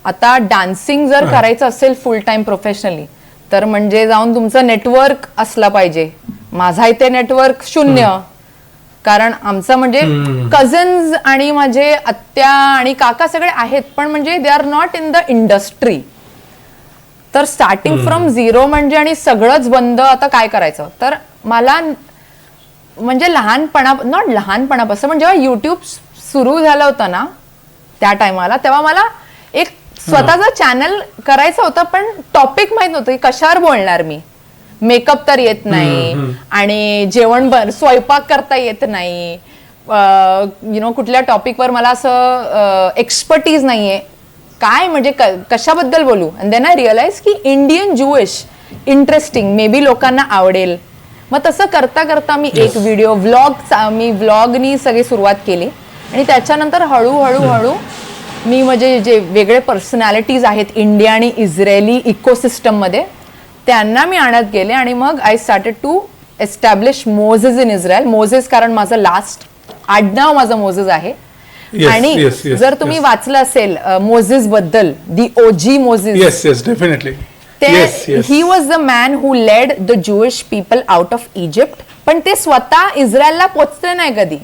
आता डान्सिंग जर करायचं असेल फुल टाइम प्रोफेशनली तर म्हणजे जाऊन तुमचं नेटवर्क असला पाहिजे. माझा इथे नेटवर्क शून्य, कारण आमचं म्हणजे कझन्स आणि माझे आत्या आणि काका सगळे आहेत पण म्हणजे they are not in the industry. तर स्टार्टिंग फ्रॉम झिरो म्हणजे आणि सगळंच बंद, आता काय करायचं. तर मला म्हणजे लहानपणापासून म्हणजे जेव्हा युट्यूब सुरू झालं होतं ना त्या टायमाला, तेव्हा मला एक स्वतःचा चॅनल करायचं होतं पण टॉपिक माहित नव्हतं की कशावर बोलणार मी. मेकअप तर येत नाही आणि स्वयंपाक करता येत नाही, कुठल्या टॉपिकवर मला असं एक्सपर्टीज नाहीये, काय म्हणजे कशाबद्दल बोलू. अँड देन आय रिअलाइज की Indian Jewish interesting, may be लोकांना आवडेल. मग तसं करता करता मी एक व्हिडिओ व्लॉगनी सगळी सुरुवात केली आणि त्याच्यानंतर हळूहळू मी म्हणजे जे वेगळे पर्सनॅलिटीज आहेत इंडिया आणि इस्रायली इकोसिस्टम मध्ये त्यांना मी आणत गेले आणि मग I started to establish Moses in Israel. Moses कारण माझं लास्ट आडनाव माझं मोझेस आहे. आणि जर तुम्ही वाचलं असेल मोझेस बद्दल, the OG Moses, definitely he was the man who led the Jewish people out of Egypt. पण ते स्वतः इस्रायलला पोचले नाही कधी,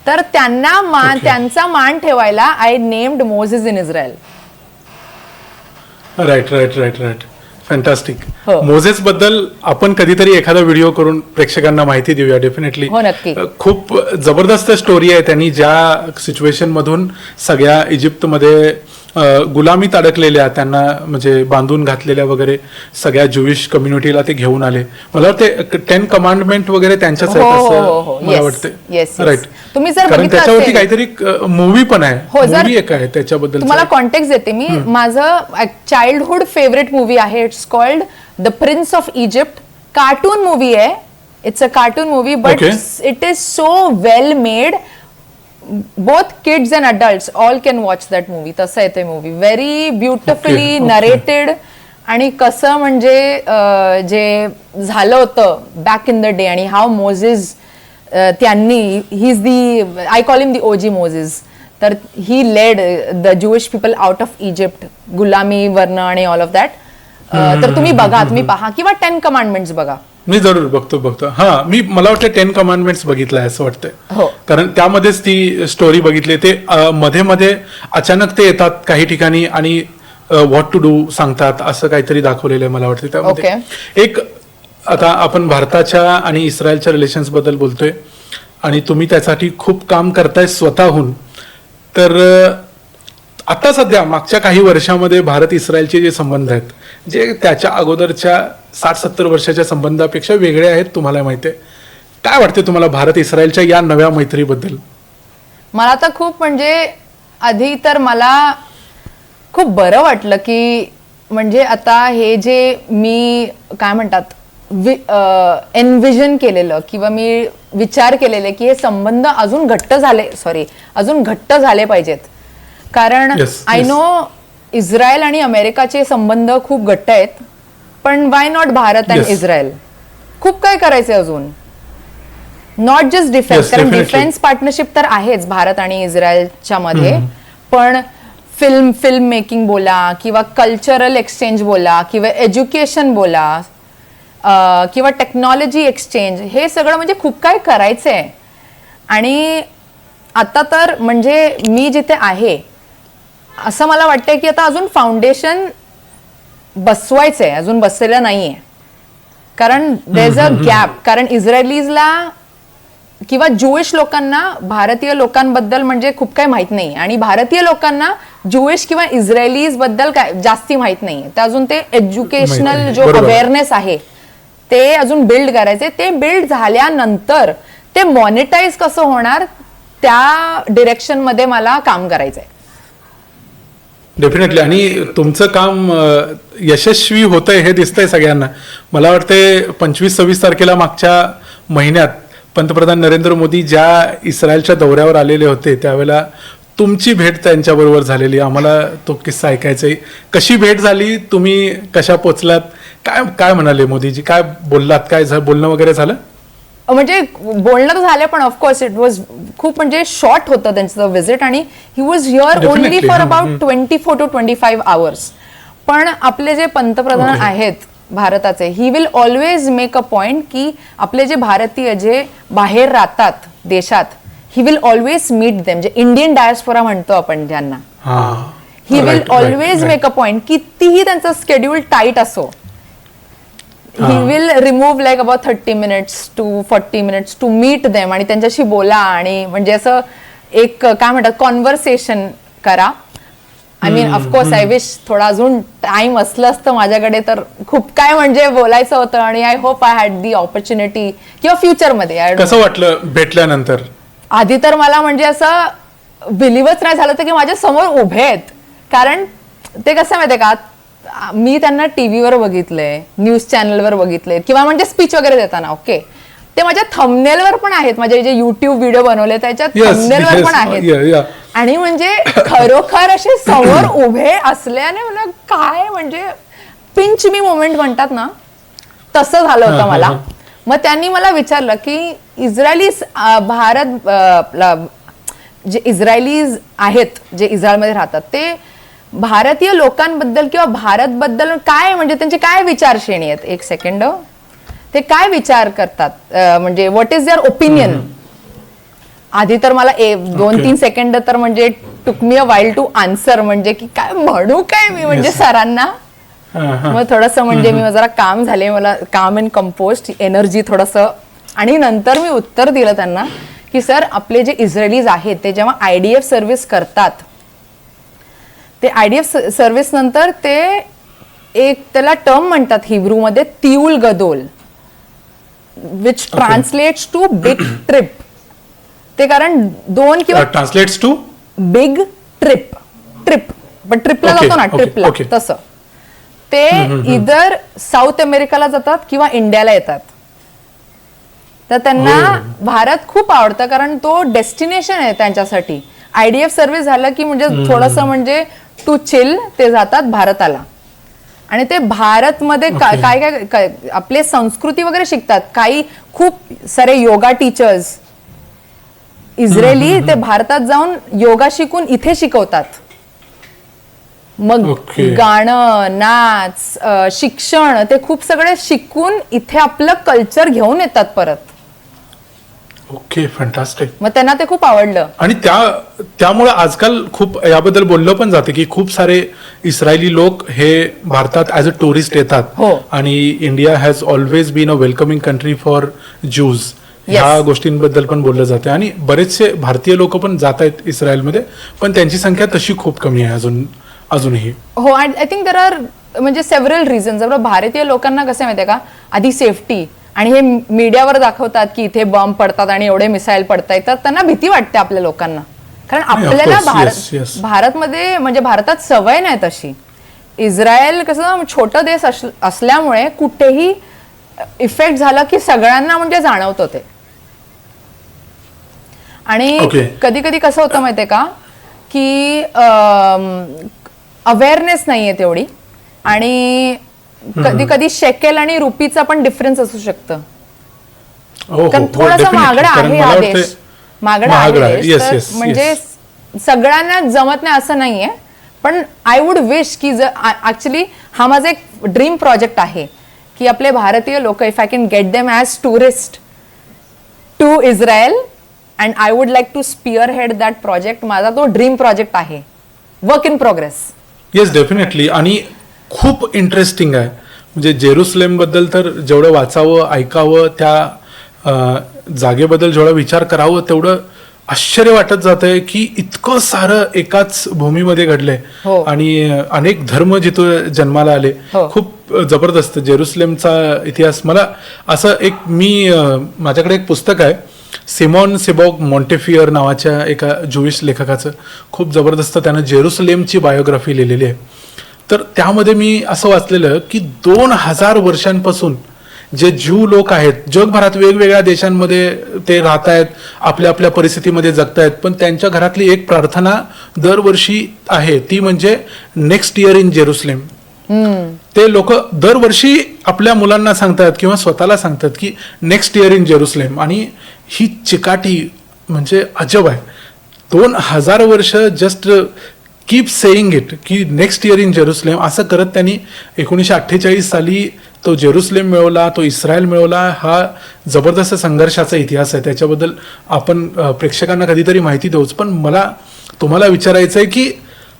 तर त्यांना त्यांचा मान ठेवायला I named Moses in Israel. Right. Fantastic. हो. मोझेस बद्दल आपण कधीतरी एखादा व्हिडिओ करून प्रेक्षकांना माहिती देऊया डेफिनेटली. हो, नक्की. खूप जबरदस्त स्टोरी आहे. त्यांनी ज्या सिच्युएशन मधून सगळ्या इजिप्तमध्ये गुलामीत अडकलेल्या, त्यांना म्हणजे बांधून घातलेल्या वगैरे सगळ्या ज्यूइश कम्युनिटीला ते घेऊन आले. मला वाटते 10 कमांडमेंट वगैरे त्यांच्याच आहेत असं मला वाटते. राईट. तुम्ही जर कारण बघितलं त्याच्यावरती असेल, काहीतरी मूवी पण आहे. मूवी एक आहे त्याच्याबद्दल. तुम्हाला कॉन्टेक्स्ट देते मी. माझं चाइल्डहुड फेवरेट मूवी आहे. It's called the Prince of Egypt. Cartoon movie आहे. It's a cartoon movie but it is so well made. Both kids and adults all can watch that movie. तसं आहे ते movie. Very beautifully narrated. आणि कसं म्हणजे जे झालं होतं बॅक इन द डे आणि हाव मोझेस त्यांनी, he is the, I call him the OG Moses. तर he led the Jewish people out of Egypt, गुलामी वर्ण आणि ऑल ऑफ दॅट. तर तुम्ही बघा, तुम्ही पहा, किंवा 10 कमांडमेंट्स बघा. मी जरूर बघतो. हा, मला वाटतं 10 कमांडमेंट्स बघितलंय असं वाटतंय. हो. कारण त्यामध्येच ती स्टोरी बघितली. ते मध्ये अचानक ते येतात काही ठिकाणी आणि व्हॉट टू डू सांगतात, असं काहीतरी दाखवलेलं आहे मला वाटतं त्यामध्ये. एक आता आपण भारताच्या आणि इस्रायलच्या रिलेशन्स बद्दल बोलतोय आणि तुम्ही त्यासाठी खूप काम करताय स्वतःहून. तर आता सध्या मागच्या काही वर्षामध्ये भारत इस्रायलचे जे संबंध आहेत, जे त्याच्या अगोदरच्या 60-70 वर्षाच्या संबंधापेक्षा वेगळे आहेत, तुम्हाला माहिती आहे. काय वाटते तुम्हाला भारत इस्रायलच्या या नव्या मैत्रीबद्दल? मला तर खूप म्हणजे आधी तर मला खूप बरं वाटलं की म्हणजे आता हे जे मी काय म्हणतात एनविजन केलेलं किंवा मी विचार केलेले की हे संबंध अजून घट्ट झाले पाहिजेत. कारण आय नो इस्रायल आणि अमेरिकाचे संबंध खूप घट्ट आहेत, पण why not Bharat and Israel? खूप काय करायचे अजून. नॉट जस्ट डिफेन्स, कारण डिफेन्स पार्टनरशिप तर आहेच भारत आणि इस्रायलच्या मध्ये, पण फिल्म मेकिंग बोला किंवा कल्चरल एक्सचेंज बोला किंवा एज्युकेशन बोला किंवा टेक्नॉलॉजी एक्सचेंज, हे सगळं म्हणजे खूप काय करायचंय. आणि आता तर म्हणजे मी जिथे आहे असं मला वाटतंय की आता अजून फाउंडेशन बसवायचंय, अजून बसलेलं नाहीये. कारण देयर इज अ गॅप. कारण इस्रायलीजला किंवा ज्युइश लोकांना भारतीय लोकांबद्दल म्हणजे खूप काही माहित नाही आणि भारतीय लोकांना ज्युइश किंवा इस्रायलीज बद्दल काय जास्ती माहित नाही. तर अजून ते एज्युकेशनल जो बरोबर. अवेअरनेस आहे ते अजून बिल्ड करायचे. ते बिल्ड झाल्यानंतर ते मॉनिटाईज कसं होणार त्या डिरेक्शन मध्ये मला काम करायचंय. डेफिनेटली. आणि तुमचं काम यशस्वी होतंय हे दिसतंय सगळ्यांना. मला वाटतंय 25-26 तारखेला मागच्या महिन्यात पंतप्रधान नरेंद्र मोदी ज्या इस्रायलच्या दौऱ्यावर आलेले होते त्यावेळेला तुमची भेट त्यांच्याबरोबर झालेली. आम्हाला तो किस्सा ऐकायचा आहे. कशी भेट झाली, तुम्ही कशा पोचलात, काय काय म्हणाले मोदीजी, काय बोललात, काय बोलणं वगैरे झालं? म्हणजे बोलणं तर झालं पण ऑफकोर्स इट वॉज खूप म्हणजे शॉर्ट होतं त्यांचं व्हिजिट आणि he was here only for about 24 to 25 hours. पण आपले जे पंतप्रधान आहेत भारताचे, he will always make a point की आपले जे भारतीय जे बाहेर राहतात देशात, he will always meet them. जे इंडियन डायस्पोरा म्हणतो आपण ज्यांना, he will always make a point कितीही त्यांचं स्केड्यूल टाईट असो, he will remove like about 30 minutes to 40 minutes to meet them आणि त्यांच्याशी बोला आणि म्हणजे असं एक काय म्हणतात कॉन्व्हर्सेशन करा. I mean of course I wish थोडा अजून टाइम असलं असतं माझ्याकडे तर खूप काय म्हणजे बोलायचं होतं आणि I hope I had the opportunity किंवा फ्युचरमध्ये. कसं वाटलं भेटल्यानंतर? आधी तर मला म्हणजे असं बिलीव्हच नाही झालं होतं की माझ्या समोर उभे आहेत. कारण ते कसं माहितीये का, मी त्यांना टीव्हीवर बघितलंय, न्यूज चॅनलवर बघितले किंवा म्हणजे स्पीच वगैरे देताना, ओके, ते माझ्या थंबनेलवर पण आहेत. माझे जे युट्यूब व्हिडिओ बनवले त्याच्यात थंबनेलवर पण आहेत. आणि म्हणजे खरोखर असे समोर उभे असल्याने मला काय म्हणजे पिंच मी मोमेंट म्हणतात ना, तसं झालं होतं मला. मग त्यांनी मला विचारलं की इस्रायली जे इस्रायलीज आहेत जे इस्रायलमध्ये राहतात ते भारतीय लोकांबद्दल किंवा भारतबद्दल काय म्हणजे त्यांचे काय विचारश्रेणी आहेत. एक सेकंड, ते काय विचार करतात, म्हणजे व्हॉट इज देअर ओपिनियन. आधी तर मला 2-3 सेकंड तर म्हणजे टुक मी अ वाईल टू आन्सर, म्हणजे की काय म्हणू काय मी म्हणजे सरांना. मग थोडंसं म्हणजे मी जरा काम झाले, मला काम अँड कंपोस्ट एनर्जी थोडंसं, आणि नंतर मी उत्तर दिलं त्यांना की सर आपले जे इस्रायलीज आहेत ते जेव्हा IDF सर्व्हिस करतात, ते IDF सर्व्हिस नंतर ते एक त्याला टर्म म्हणतात हिब्रूमध्ये तिऊल गदोल, which translates to big trip. ते कारण 2 किंवा ट्रान्सलेट्स टू बिग ट्रिप, पण ट्रिपला जातो ना, ट्रिपला तसं. ते इधर साऊथ अमेरिकाला जातात किंवा इंडियाला येतात. तर त्यांना भारत खूप आवडतं कारण तो डेस्टिनेशन आहे त्यांच्यासाठी. IDF सर्व्हिस झालं की म्हणजे थोडंसं म्हणजे टू चिल ते जातात भारताला आणि ते भारतमध्ये काय काय आपले संस्कृती वगैरे शिकतात. काही खूप सारे योगा टीचर्स इस्रायली ते भारतात जाऊन योगा शिकून इथे शिकवतात. मग गाणं, नाच, शिक्षण ते खूप सगळे शिकून इथे आपलं कल्चर घेऊन येतात परत. Okay, fantastic. मग त्यांना ते खूप आवडलं आणि त्यामुळे आजकाल खूप याबद्दल बोललं पण जाते की खूप सारे इस्रायली लोक हे भारतात ऍज अ टुरिस्ट येतात आणि India has always been a welcoming country for ज्यूज. ह्या गोष्टींबद्दल पण बोललं जाते आणि बरेचसे भारतीय लोक पण जात आहेत इस्रायलमध्ये, पण त्यांची संख्या तशी खूप कमी आहे अजूनही. हो, आय थिंक देर आर म्हणजे सेव्हरल रिझन्स. भारतीय लोकांना कसं माहितीये का, आधी सेफ्टी, आणि हे मीडियावर दाखवतात की इथे बॉम्ब पडतात आणि एवढे मिसाईल पडतायत, तर त्यांना भीती वाटते आपल्या लोकांना. कारण आपल्याला भारतमध्ये म्हणजे भारतात सवय नाही तशी. इस्रायल कसं छोटं देश असल्यामुळे कुठेही इफेक्ट झाला की सगळ्यांना म्हणजे जाणवतं ते. आणि कधी कधी कसं होतं माहितीये का की अवेअरनेस नाहीये तेवढी, आणि कधी कधी शेकेल आणि रुपीचा पण डिफरन्स असू शकतं. कारण थोडासा महागडा आहे हा देश, महागडा आहे देश, म्हणजे सगळ्यांना जमत नाही असं नाहीये. पण आय वुड विश की ऍक्च्युली हा माझा एक ड्रीम प्रोजेक्ट आहे की आपले भारतीय लोक, if I can get them as tourist to Israel, and I would like to spearhead that project. माझा तो ड्रीम प्रोजेक्ट आहे, work in progress. Yes, definitely. आणि खूप इंटरेस्टिंग आहे. म्हणजे जेरुसलेम बद्दल तर जेवढं वाचावं, ऐकावं, त्या जागेबद्दल जेवढा विचार करावं तेवढं आश्चर्य वाटत जातंय की इतकं सारं एकाच भूमीमध्ये घडलंय हो. आणि अनेक धर्म जिथं जन्माला आले. हो. खूप जबरदस्त जेरुसलेमचा इतिहास. मला असं माझ्याकडे एक पुस्तक आहे सिमॉन सेबॉग मॉन्टेफियर नावाच्या एका ज्यूइश लेखकाचं. खूप जबरदस्त त्यानं जेरुसलेमची बायोग्राफी लिहिलेली आहे. तर त्यामध्ये मी असं वाचलेलं की 2000 वर्षांपासून जे ज्यू लोक आहेत जगभरात वेगवेगळ्या देशांमध्ये ते राहत आहेत, आपल्या आपल्या परिस्थितीमध्ये जगतायत, पण त्यांच्या घरातली एक प्रार्थना दरवर्षी आहे, ती म्हणजे नेक्स्ट इयर इन जेरुसलेम. ते लोक दरवर्षी आपल्या मुलांना सांगतात किंवा स्वतःला सांगतात की नेक्स्ट इयर इन जेरुसलेम. आणि ही चिकाटी म्हणजे अजब आहे. 2000 वर्ष जस्ट कीप सेईंग इट की नेक्स्ट इयर इन जेरुसलेम. असं करत त्यांनी 1948 साली तो जेरुसलेम मिळवला, तो इस्रायल मिळवला. हा जबरदस्त संघर्षाचा इतिहास आहे. त्याच्याबद्दल आपण प्रेक्षकांना कधीतरी माहिती देऊच. पण मला तुम्हाला विचारायचं आहे की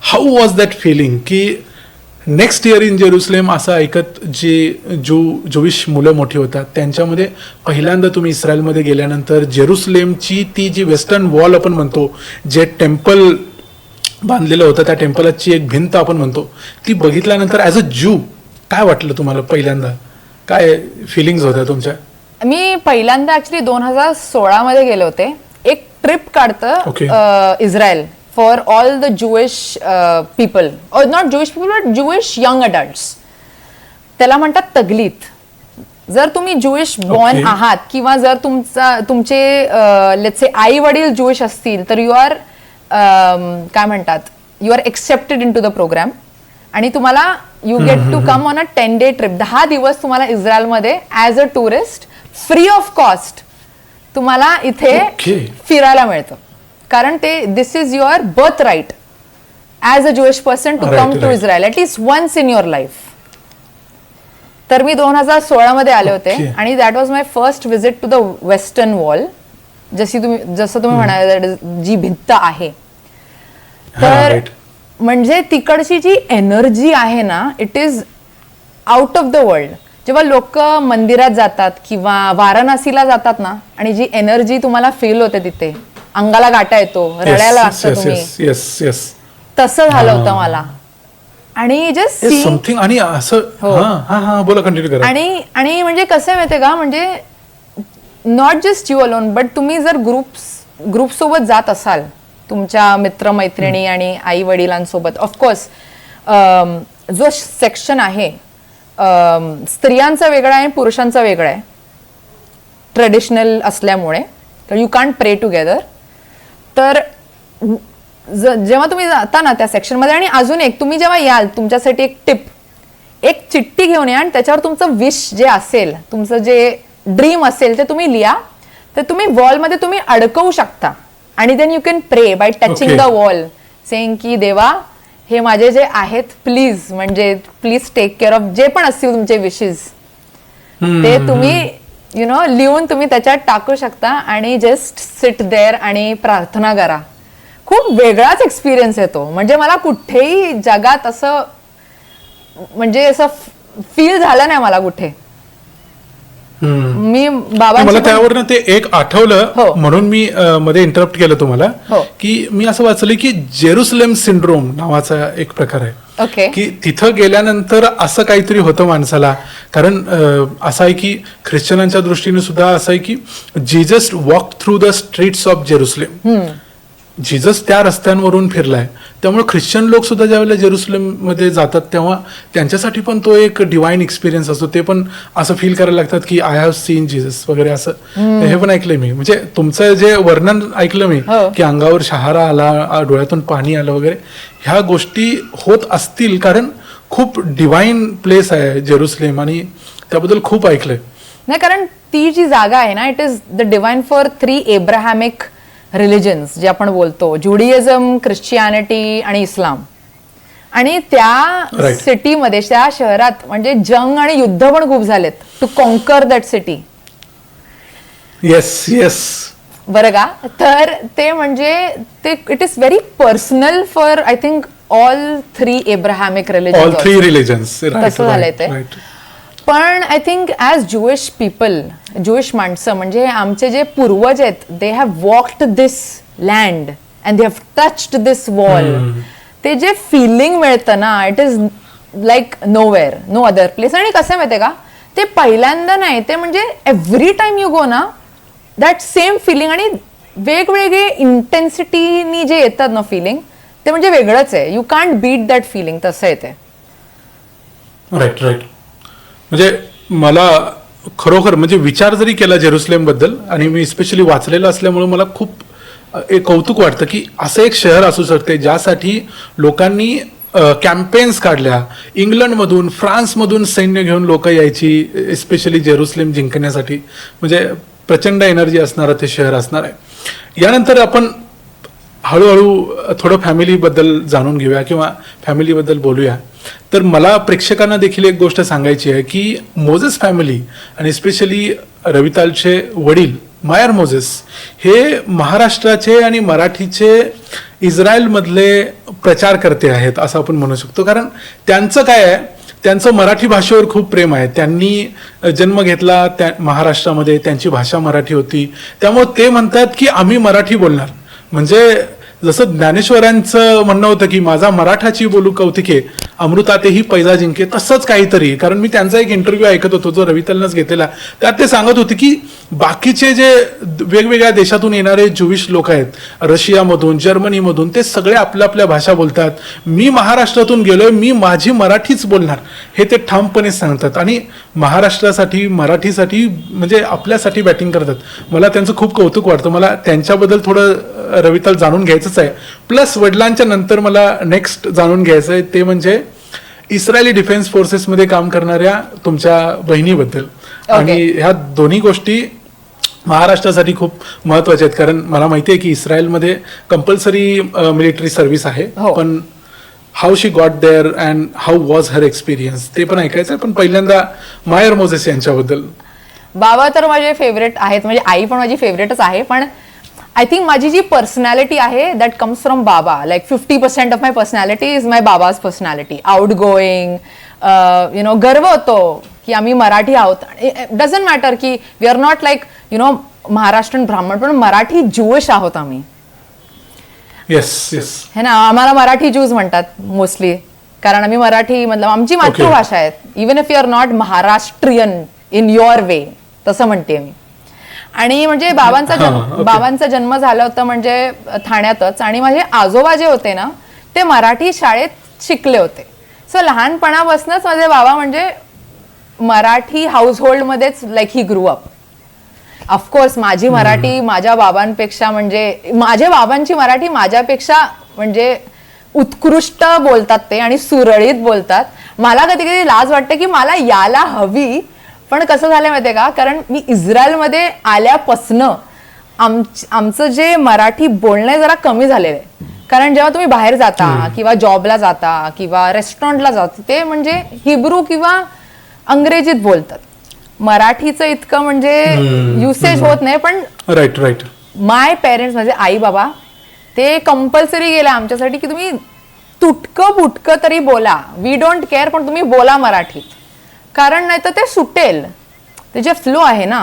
हाऊ वॉज दॅट फिलिंग की नेक्स्ट इयर इन जेरुसलेम असं ऐकत जे ज्यूइश मुलं मोठी होतात त्यांच्यामध्ये पहिल्यांदा तुम्ही इस्रायलमध्ये गेल्यानंतर जेरुसलेमची ती जी वेस्टर्न वॉल आपण म्हणतो, जे टेम्पल बांधलेलं होतं, त्या टेम्पलची एक भिंत आपण म्हणतो, ती बघितल्यानंतर ॲज अ ज्यू काय वाटलं तुम्हाला? पहिल्यांदा काय फिलिंग्स होत्या तुमच्या? मी पहिल्यांदा ऍक्च्युली 2016 मध्ये गेले होते. एक ट्रिप काढतं Israel for all the Jewish people, और not Jewish people but Jewish young adults. त्याला म्हणतात तगलीत. जर तुम्ही ज्यूइश बॉर्न आहात किंवा जर तुमचे लेट्स से आई वडील ज्यूइश असतील तर यू आर काय म्हणतात, you are accepted into the programme. आणि तुम्हाला you get to come on a 10-day trip. 10 दिवस तुम्हाला इस्रायलमध्ये as a tourist free of cost तुम्हाला इथे फिरायला मिळतं. कारण ते this is your birthright as a Jewish person to come to Israel at least once in your life. तर मी 2016 मध्ये आले होते आणि that was my first visit to the western wall. जसं तुम्ही म्हणाले जी भिंत आहे. तर म्हणजे तिकडची जी एनर्जी आहे ना, it is out of the world. जेव्हा लोक मंदिरात जातात किंवा वाराणसीला जातात ना, आणि जी एनर्जी तुम्हाला फील होते तिथे, अंगाला गाठा येतो, रडायला लागतं तुम्ही, तसं झालं होतं मला. आणि जस्ट समथिंग. आणि असं बोला, कंटिन्यू करा. आणि म्हणजे कसं माहितीये का, म्हणजे not just you alone but तुम्ही जर ग्रुप सोबत जात असाल, तुमच्या मित्रमैत्रिणी आणि आई वडिलांसोबत, ऑफकोर्स जो सेक्शन आहे स्त्रियांचा वेगळा आहे, पुरुषांचा वेगळा आहे ट्रेडिशनल असल्यामुळे. तर यू कांट प्रे टुगेदर. तर जेव्हा तुम्ही जाता ना त्या सेक्शनमध्ये, आणि अजून एक, तुम्ही जेव्हा याल तुमच्यासाठी एक टिप, एक चिठ्ठी घेऊन या आणि त्याच्यावर तुमचं विश जे असेल, तुमचं जे ड्रीम असेल ते तुम्ही लिहा. तर तुम्ही वॉलमध्ये तुम्ही अडकवू शकता. आणि देन यू कॅन प्रे bye touching the wall, saying की देवा हे माझे जे आहेत प्लीज, म्हणजे प्लीज टेक केअर ऑफ जे पण असतील तुमचे विशेस, ते तुम्ही लिहून तुम्ही त्याच्यात टाकू शकता आणि जस्ट सिट देअर आणि प्रार्थना करा. खूप वेगळाच एक्सपिरियन्स येतो. म्हणजे मला कुठेही जगात असं म्हणजे असं फील झालं नाही मला कुठे. मी मला त्यावरनं ते एक आठवलं म्हणून मी मध्ये इंटरप्ट केलं तुम्हाला, की मी असं वाचलं की जेरुसलेम सिंड्रोम नावाचा एक प्रकार आहे, की तिथं गेल्यानंतर असं काहीतरी होतं माणसाला. कारण असं आहे की ख्रिश्चनांच्या दृष्टीने सुद्धा असं आहे की Jesus walk through the streets of Jerusalem. Jesus त्या रस्त्यांवरून फिरलाय. त्यामुळे ख्रिश्चन लोक सुद्धा ज्यावेळेला जेरुसलेम मध्ये जातात तेव्हा त्यांच्यासाठी पण तो एक डिवाइन एक्सपिरियन्स असतो. ते पण असं फील करायला लागतात की आय हॅव सीन जीजस वगैरे असं. हे पण ऐकलंय मी. म्हणजे तुमचं जे वर्णन ऐकलं मी की अंगावर शहारा आला, डोळ्यातून पाणी आलं वगैरे, ह्या गोष्टी होत असतील कारण खूप डिवाइन प्लेस आहे जेरुसलेम आणि त्याबद्दल खूप ऐकलंय. नाही, कारण ती जी जागा आहे ना, it is the divine for 3 Abrahamic religions जे आपण बोलतो, ज्युडिझम, ख्रिश्चियानिटी आणि इस्लाम. आणि त्या सिटीमध्ये, त्या शहरात म्हणजे जंग आणि युद्ध पण खूप झालेत to conquer that city. Yes बरं का. तर ते म्हणजे ते it is very personal for I think all 3 Abrahamic religions. तसं झालंय ते. पण I think as Jewish people Jewish माणसं म्हणजे आमचे जे पूर्वज आहेत they have walked this land and they have touched this wall. ते जे फिलिंग मिळतं ना it is like nowhere no other place. आणि कसं माहितीये का ते पहिल्यांदा नाही ते म्हणजे एव्हरी टाइम यू गो ना दॅट सेम फिलिंग आणि वेगवेगळे इंटेन्सिटीनी जे येतात ना फिलिंग ते म्हणजे वेगळंच आहे. You can't beat that feeling तसं येते. Right right. म्हणजे मला खरोखर म्हणजे विचार जरी केला जेरुसलेम बद्दल आणि मी स्पेशली वाचलेलं असल्यामुळे मला खूप एक कौतुक वाटतं की असं एक शहर असू शकते ज्यासाठी लोकांनी कॅम्पेन्स काढल्या. इंग्लंडमधून फ्रान्समधून सैन्य घेऊन लोक यायची स्पेशली जेरुसलेम जिंकण्यासाठी. म्हणजे प्रचंड एनर्जी असणारं ते शहर असणार आहे. यानंतर आपण हळूहळू थोडं फॅमिलीबद्दल जाणून घेऊया किंवा फॅमिलीबद्दल बोलूया. तर मला प्रेक्षकांना देखील एक गोष्ट सांगायची आहे की मोझेस फॅमिली आणि स्पेशली रवितालचे वडील मायर मोझेस हे महाराष्ट्राचे आणि मराठीचे इस्रायलमधले प्रचारकर्ते आहेत असं आपण म्हणू शकतो. कारण त्यांचं काय आहे त्यांचं मराठी भाषेवर खूप प्रेम आहे. त्यांनी जन्म घेतला त्या महाराष्ट्रामध्ये त्यांची भाषा मराठी होती त्यामुळे ते म्हणतात की आम्ही मराठी बोलणार. म्हणजे जसं ज्ञानेश्वरांचं म्हणणं होतं की माझा मराठाची बोलू कौतिके अमृतातेही पैजा जिंके तसंच काहीतरी. कारण मी त्यांचा एक इंटरव्ह्यू ऐकत होतो जो रवितालनंच घेतलेला त्यात ते सांगत होते की बाकीचे जे वेगवेगळ्या देशातून येणारे ज्यूइश लोक आहेत रशियामधून जर्मनीमधून ते सगळे आपल्या आपल्या भाषा बोलतात. मी महाराष्ट्रातून गेलोय मी माझी मराठीच बोलणार हे ते ठामपणे सांगतात आणि महाराष्ट्रासाठी मराठीसाठी म्हणजे आपल्यासाठी बॅटिंग करतात. मला त्यांचं खूप कौतुक वाटतं. मला त्यांच्याबद्दल थोडं रविताल जाणून घ्यायचंच आहे. प्लस वडिलांच्या नंतर मला नेक्स्ट जाणून घ्यायचं आहे ते म्हणजे इस्रायली डिफेन्स फोर्सेसमध्ये काम करणाऱ्या तुमच्या बहिणीबद्दल. आणि ह्या दोन्ही गोष्टी महाराष्ट्रासाठी खूप महत्वाच्या आहेत. कारण मला माहिती आहे की इस्रायलमध्ये कंपल्सरी मिलिटरी सर्व्हिस आहे. पण how she got there and how was her experience ते पण ऐकायचं आहे. पण पहिल्यांदा मायर मोझेस यांच्याबद्दल. बाबा तर माझे फेवरेट आहेत म्हणजे आई पण माझी फेवरेटच आहे. पण आय थिंक माझी जी पर्सनॅलिटी आहे दॅट कम्स फ्रॉम बाबा. Like 50% of my personality is my बाबाज पर्सनॅलिटी. आउट गोईंग गर्व होतो की आम्ही मराठी आहोत. डझंट मॅटर की we are not like Maharashtrian Brahmin पण मराठी ज्यूइश आहोत आम्ही. येस येस है ना. आम्हाला मराठी ज्यूज म्हणतात मोस्टली कारण आम्ही मराठी मतलब आमची मातृभाषा आहे. Even if you are not Maharashtrian in your way तसं म्हणते मी. आणि म्हणजे बाबांचा जन्म झाला होता म्हणजे ठाण्यातच. आणि माझे आजोबा जे होते ना ते मराठी शाळेत शिकले होते. सो लहानपणापासूनच माझे बाबा म्हणजे मराठी हाऊसहोल्ड मध्येच like he grew up. Of course माझी मराठी माझ्या बाबांपेक्षा म्हणजे माझ्या बाबांची मराठी माझ्यापेक्षा म्हणजे उत्कृष्ट बोलतात ते आणि सुरळीत बोलतात. मला कधी कधी लाज वाटते की मला याला हवी. पण कसं झालं माहितीये का कारण मी इस्रायलमध्ये आल्यापासनं आमचं जे मराठी बोलणं जरा कमी झालेलं आहे. कारण जेव्हा तुम्ही बाहेर जाता किंवा जॉबला जाता किंवा रेस्टॉरंटला जाता ते म्हणजे हिब्रू किंवा अंग्रेजीत बोलतात. मराठीचं इतकं म्हणजे युसेज होत नाही. पण राईट राईट माय पेरेंट्स म्हणजे आई बाबा ते कंपल्सरी गेलं आमच्यासाठी की तुम्ही तुटकं बुटकं तरी बोला. वी डोंट केअर पण तुम्ही बोला मराठीत. कारण नाही तर ते सुटेल. ते जे फ्लो आहे ना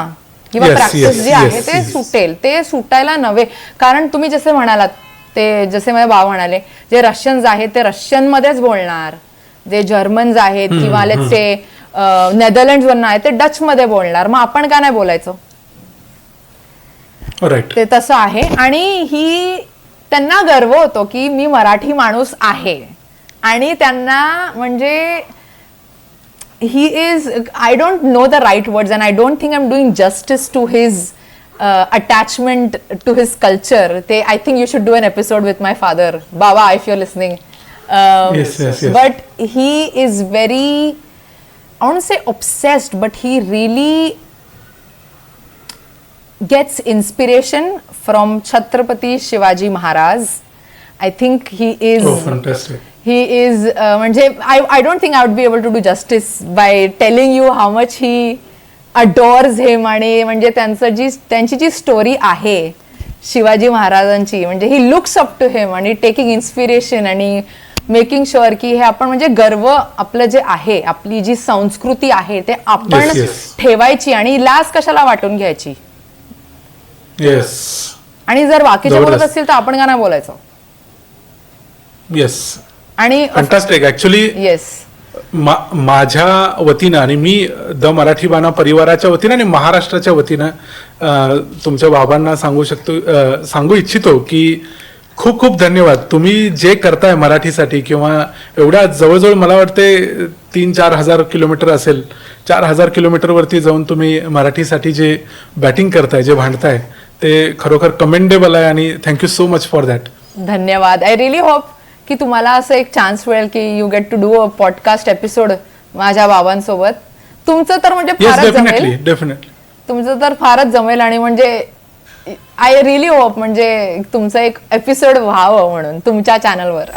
किंवा प्रॅक्टिस जी आहे ते सुटेल. ते सुटायला नव्हे. कारण तुम्ही जसे म्हणालात ते जसे माझे बाबा म्हणाले जे रशियन्स आहेत ते रशियन मध्येच बोलणार. जे जर्मन्स आहेत किंवा लेट्स से नेदरलँड्स वरनं आहे ते डच मध्ये बोलणार. मग आपण का नाही बोलायचं. ते तसं आहे. आणि ही त्यांना गर्व होतो की मी मराठी माणूस आहे. आणि त्यांना म्हणजे he is I don't know the right words and I don't think I'm doing justice to his attachment to his culture. I think you should do an episode with my father Baba if you're listening. Yes. But he is very I won't say obsessed but he really gets inspiration from Chhatrapati Shivaji Maharaj. I think he is fantastic. He is म्हणजे I don't think I would be able to do justice by telling you how much he adores him. आणि म्हणजे त्यांची जी story आहे शिवाजी महाराजांची म्हणजे he looks up to हिम आणि taking inspiration. आणि making sure की हे आपण म्हणजे गर्व आपलं जे आहे, आपली जी संस्कृती आहे ते आपण Yes, yes. ठेवायची आणि लाज कशाला वाटून घ्यायची. येस आणि जर बाकीचे बोलत जबरदस्त. असतील तर आपण का नाही बोलायचं. येस आणि फंटास्टिक. ऍक्च्युली येस माझ्या वतीनं आणि मी द मराठी बाणा परिवाराच्या वतीनं आणि महाराष्ट्राच्या वतीनं तुमच्या बाबांना सांगू इच्छितो की खूप खूप धन्यवाद. तुम्ही जे करताय मराठीसाठी किंवा एवढ्या जवळजवळ मला वाटते 3-4 हजार किलोमीटर असेल, 4,000 किलोमीटरवरती जाऊन तुम्ही मराठीसाठी जे बॅटिंग करताय, जे भांडताय, ते खरोखर कमेंडेबल आहे आणि thank you so much for that. धन्यवाद. आय रिअली होप की तुम्हाला असं एक चान्स मिळेल की you get to do a podcast episode माझ्या बाबांसोबत. तुमचं तर म्हणजे येस फारच जमेल. डेफिनेटली तुमचं तर फारच जमेल आणि म्हणजे आय रिअली होप म्हणजे तुमचं एक एपिसोड व्हावं म्हणून तुमच्या चॅनलवर.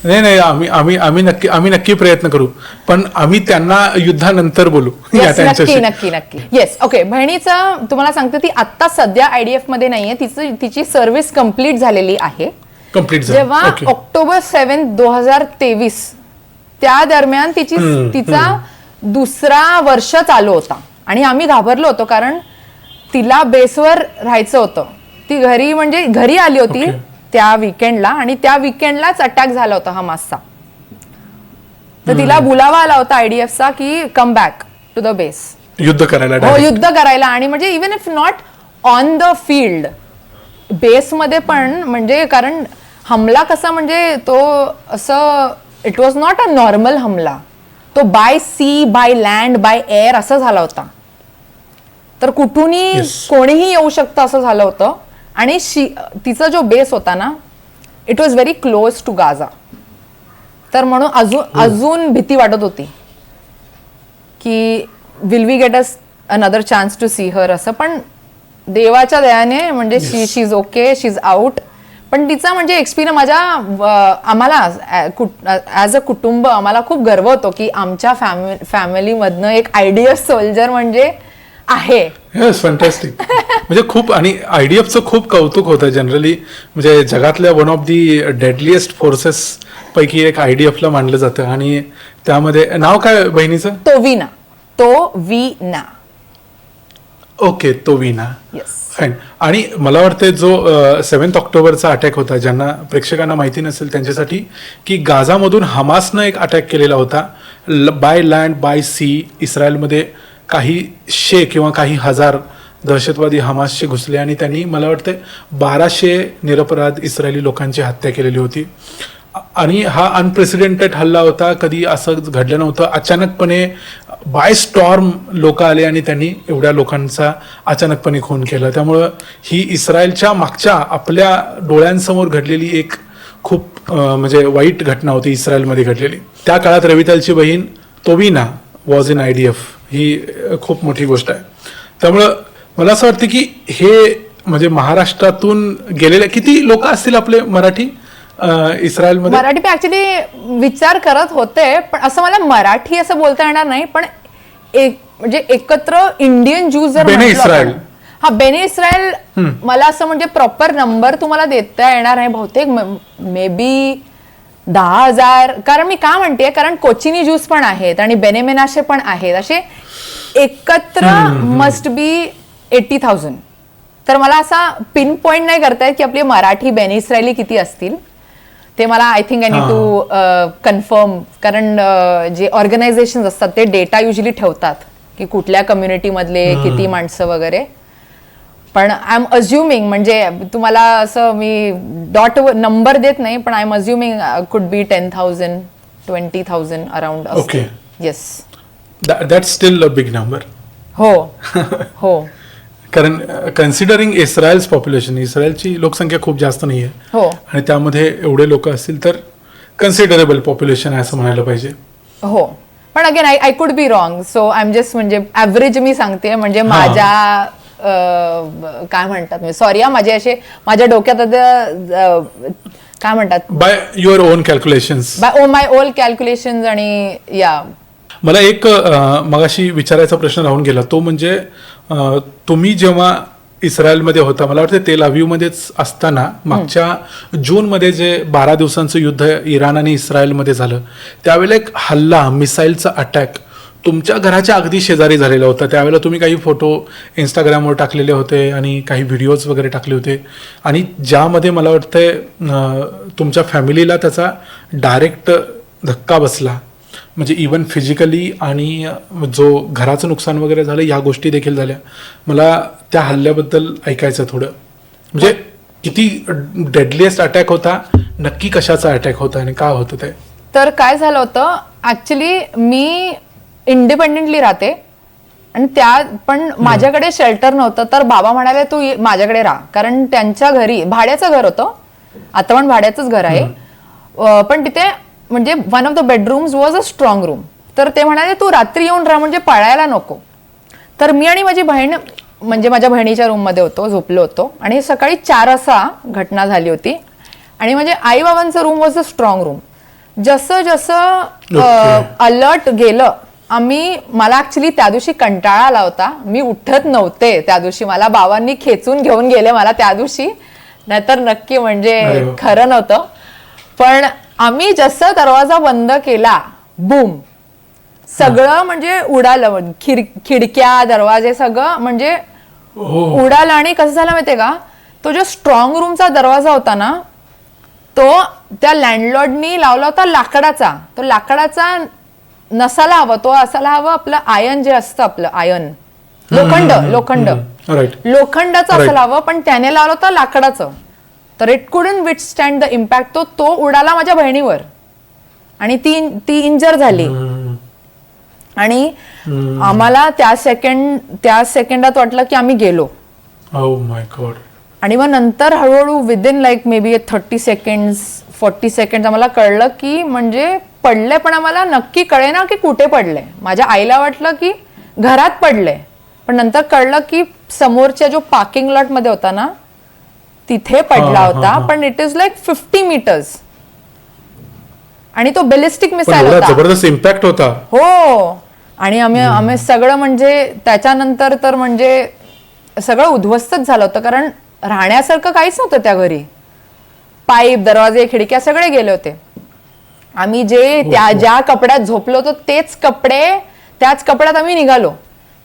नाही आम्ही नक्की प्रयत्न करू, पण आम्ही त्यांना युद्धानंतर बोलू. नक्की नक्की नक्की. Yes okay. बहिणीचं तुम्हाला सांगते ती आत्ता सध्या IDF मध्ये नाहीये. तिची सर्व्हिस कम्प्लीट झालेली आहे. जेव्हा ऑक्टोबर 7, 2023 त्या दरम्यान तिचा दुसरा वर्ष चालू होता आणि आम्ही घाबरलो होतो कारण तिला बेसवर राहायचं होतं. ती घरी आली होती त्या विकेंडला आणि त्या विकेंडलाच अटॅक झाला होता हमासचा. तर तिला बोलावा आला होता IDFचा की come back to the base, युद्ध करायला. हो युद्ध करायला. आणि म्हणजे even if not on the field, बेसमध्ये पण म्हणजे कारण हमला कसा म्हणजे तो असं it was not a normal हमला. तो by sea, by land, by air असं झाला होता. तर कुठूनही कोणीही येऊ शकतं असं झालं होतं. आणि तिचा जो बेस होता ना, it was very close to Gaza. तर म्हणून अजून भीती वाटत होती की will we get us another chance to see her असं. पण देवाच्या दयाने म्हणजे she is okay, she is out. पण तिचा म्हणजे एक्सपिरियन्स आम्हाला ॲज अ कुटुंब आम्हाला खूप गर्व होतो की आमच्या फॅमिलीमधनं एक IDF सोल्जर म्हणजे आहे. Yes fantastic. म्हणजे खूप आणि IDFचं खूप कौतुक होतं जनरली. म्हणजे जगातल्या one of the deadliest forces पैकी एक IDFला मानलं जातं. आणि त्यामध्ये नाव काय बहिणीचं? तोविना. ओके, तोविना. येस. फाईन. आणि मला वाटतं जो 7 ऑक्टोबरचा अटॅक होता, ज्यांना प्रेक्षकांना माहिती नसेल त्यांच्यासाठी, की गाझामधून हमासनं एक अटॅक केलेला होता बाय लँड बाय सी. इस्रायलमध्ये काही किंवा काही हजार दहशतवादी हमासचे घुसले आणि त्यांनी मला वाटतं 1200 निरपराध इस्रायली लोकांची हत्या केलेली होती. आणि हा अनप्रेसिडेंटेड हल्ला होता. कधी असं घडलं नव्हतं. अचानकपणे बाय स्टॉर्म लोक आले आणि त्यांनी एवढ्या लोकांचा अचानकपणे खून केला. त्यामुळं ही इस्रायलच्या मागच्या आपल्या डोळ्यांसमोर घडलेली एक खूप म्हणजे वाईट घटना होती इस्रायलमध्ये घडलेली. त्या काळात रवितालची बहीण तोविना वॉज इन IDF. ही खूप मोठी गोष्ट आहे. त्यामुळं मला असं वाटतं की हे म्हणजे महाराष्ट्रातून गेलेले किती लोक असतील आपले मराठी इस्रायलमध्ये? मराठी मी ऍक्च्युली विचार करत होते, पण असं मला मराठी असं बोलता येणार नाही. पण म्हणजे एकत्र इंडियन ज्यूज जर बेने इस्रायल. हा बेने इस्रायल. मला असं म्हणजे प्रॉपर नंबर तुम्हाला देता येणार नाही. बहुतेक मे बी 10,000. कारण मी का म्हणते, कारण कोचिनी ज्यूस पण आहेत आणि बेनेमेनाशे पण आहेत. असे एकत्र मस्ट बी 80,000. तर मला असा पिन पॉइंट नाही करता येत की आपली मराठी बेने इस्रायली किती असतील. ते मला I think I need to confirm. कारण जे ऑर्गनायझेशन असतात ते डेटा युजली ठेवतात की कुठल्या कम्युनिटीमधले किती माणसं वगैरे. पण आय एम अज्युमिंग म्हणजे तुम्हाला असं मी डॉट नंबर देत नाही, पण I am assuming could be 10,000, 20,000 around. Okay. Yes. That's steel a big number. हो हो. कारण कन्सिडरिंग इस्रायल्स पॉप्युलेशन, इस्रायलची लोकसंख्या खूप जास्त नाही आहे. हो. आणि त्यामध्ये एवढे लोक असतील तर कन्सिडरेबल पॉप्युलेशन आहे असं म्हणायला पाहिजे. हो. पण again I could be wrong. So I am just म्हणजे ऍव्हरेज मी सांगते. म्हणजे माझ्या काय म्हणतात मी सॉरी माझ्या डोक्यात काय म्हणतात by your own calculations. By my own calculations. आणि या मला एक मगाशी विचारायचा प्रश्न राहून गेला, तो म्हणजे तुम्ही जेव्हा इस्रायलमध्ये होता, मला वाटतं तेल अवीवमध्येच असताना मागच्या जूनमध्ये जे 12 दिवसांचं युद्ध इराण आणि इस्रायलमध्ये झालं, त्यावेळेला एक हल्ला, मिसाईलचा अटॅक तुमच्या घराच्या अगदी शेजारी झालेला होता. त्यावेळेला तुम्ही काही फोटो इंस्टाग्रामवर टाकलेले होते आणि काही व्हिडिओज वगैरे टाकले होते, आणि ज्यामध्ये मला वाटतंय तुमच्या फॅमिलीला त्याचा डायरेक्ट धक्का बसला, म्हणजे इवन फिजिकली, आणि जो घराचं नुकसान वगैरे झालं ह्या गोष्टी देखील झाल्या. मला त्या हल्ल्याबद्दल ऐकायचं थोडं, म्हणजे किती डेडलीएस्ट अटॅक होता, नक्की कशाचा अटॅक होता आणि काय होतं ते. तर काय झालं होतं, ऍक्च्युली मी इंडिपेंडेंटली राहते आणि त्या पण माझ्याकडे शेल्टर नव्हतं, तर बाबा म्हणाले तू माझ्याकडे राहा, कारण त्यांच्या घरी भाड्याचं घर होतं, आता पण भाड्याचंच घर आहे, पण तिथे म्हणजे one of the bedrooms was a strong room. तर ते म्हणाले तू रात्री येऊन राहा, म्हणजे पळायला नको. तर मी आणि माझी बहीण म्हणजे माझ्या बहिणीच्या रूममध्ये होतो, झोपलो होतो, आणि सकाळी 4 असा घटना झाली होती, आणि म्हणजे आई बाबांचं room was a strong room. जसं जसं अलर्ट गेलं मला ऍक्च्युली त्या दिवशी कंटाळा आला होता, मी उठत नव्हते त्या दिवशी, मला बाबांनी खेचून घेऊन गेले मला त्या दिवशी, नाहीतर नक्की म्हणजे खरं नव्हतं. पण आम्ही जसं दरवाजा बंद केला, बूम, सगळं म्हणजे उडालं, खिडक्या दरवाजे सगळं म्हणजे उडालं. आणि कसं झालं माहितीये का, तो जो स्ट्रॉंग रूमचा दरवाजा होता ना, तो त्या लँडलॉर्डनी लावला होता लाकडाचा. तो लाकडाचा नसायला हवा, तो असायला हवं आपलं आयर्न जे असतं, आपलं आयर्न, लोखंडाचं असायला हवं, पण त्याने लावलं होतं लाकडाचं. तर it couldn't withstand the impact. तो उडाला माझ्या बहिणीवर आणि ती इंजर झाली. आणि आम्हाला त्या सेकंडात वाटलं की आम्ही गेलो. Oh my God. आणि मग नंतर हळूहळू within like may be 30 seconds 40 second आम्हाला कळलं की म्हणजे पडले, पण आम्हाला नक्की कळेना की कुठे पडले. माझ्या आईला वाटलं की घरात पडले, पण नंतर कळलं की समोरच्या जो पार्किंग लॉट मध्ये होता ना, तिथे पडला होता. पण इट इज लाईक 50 मीटर्स, आणि तो बॅलिस्टिक मिसाईल होता, जबरदस्त इम्पॅक्ट होता. हो. आणि आम्ही सगळं म्हणजे त्याच्यानंतर तर म्हणजे सगळं उद्ध्वस्तच झालं होतं, कारण राहण्यासारखं काहीच नव्हतं त्या घरी. पाईप, दरवाजे, खिडक्या सगळे गेले होते. आम्ही ज्या कपड्यात झोपलो होतो त्याच कपड्यात आम्ही निघालो.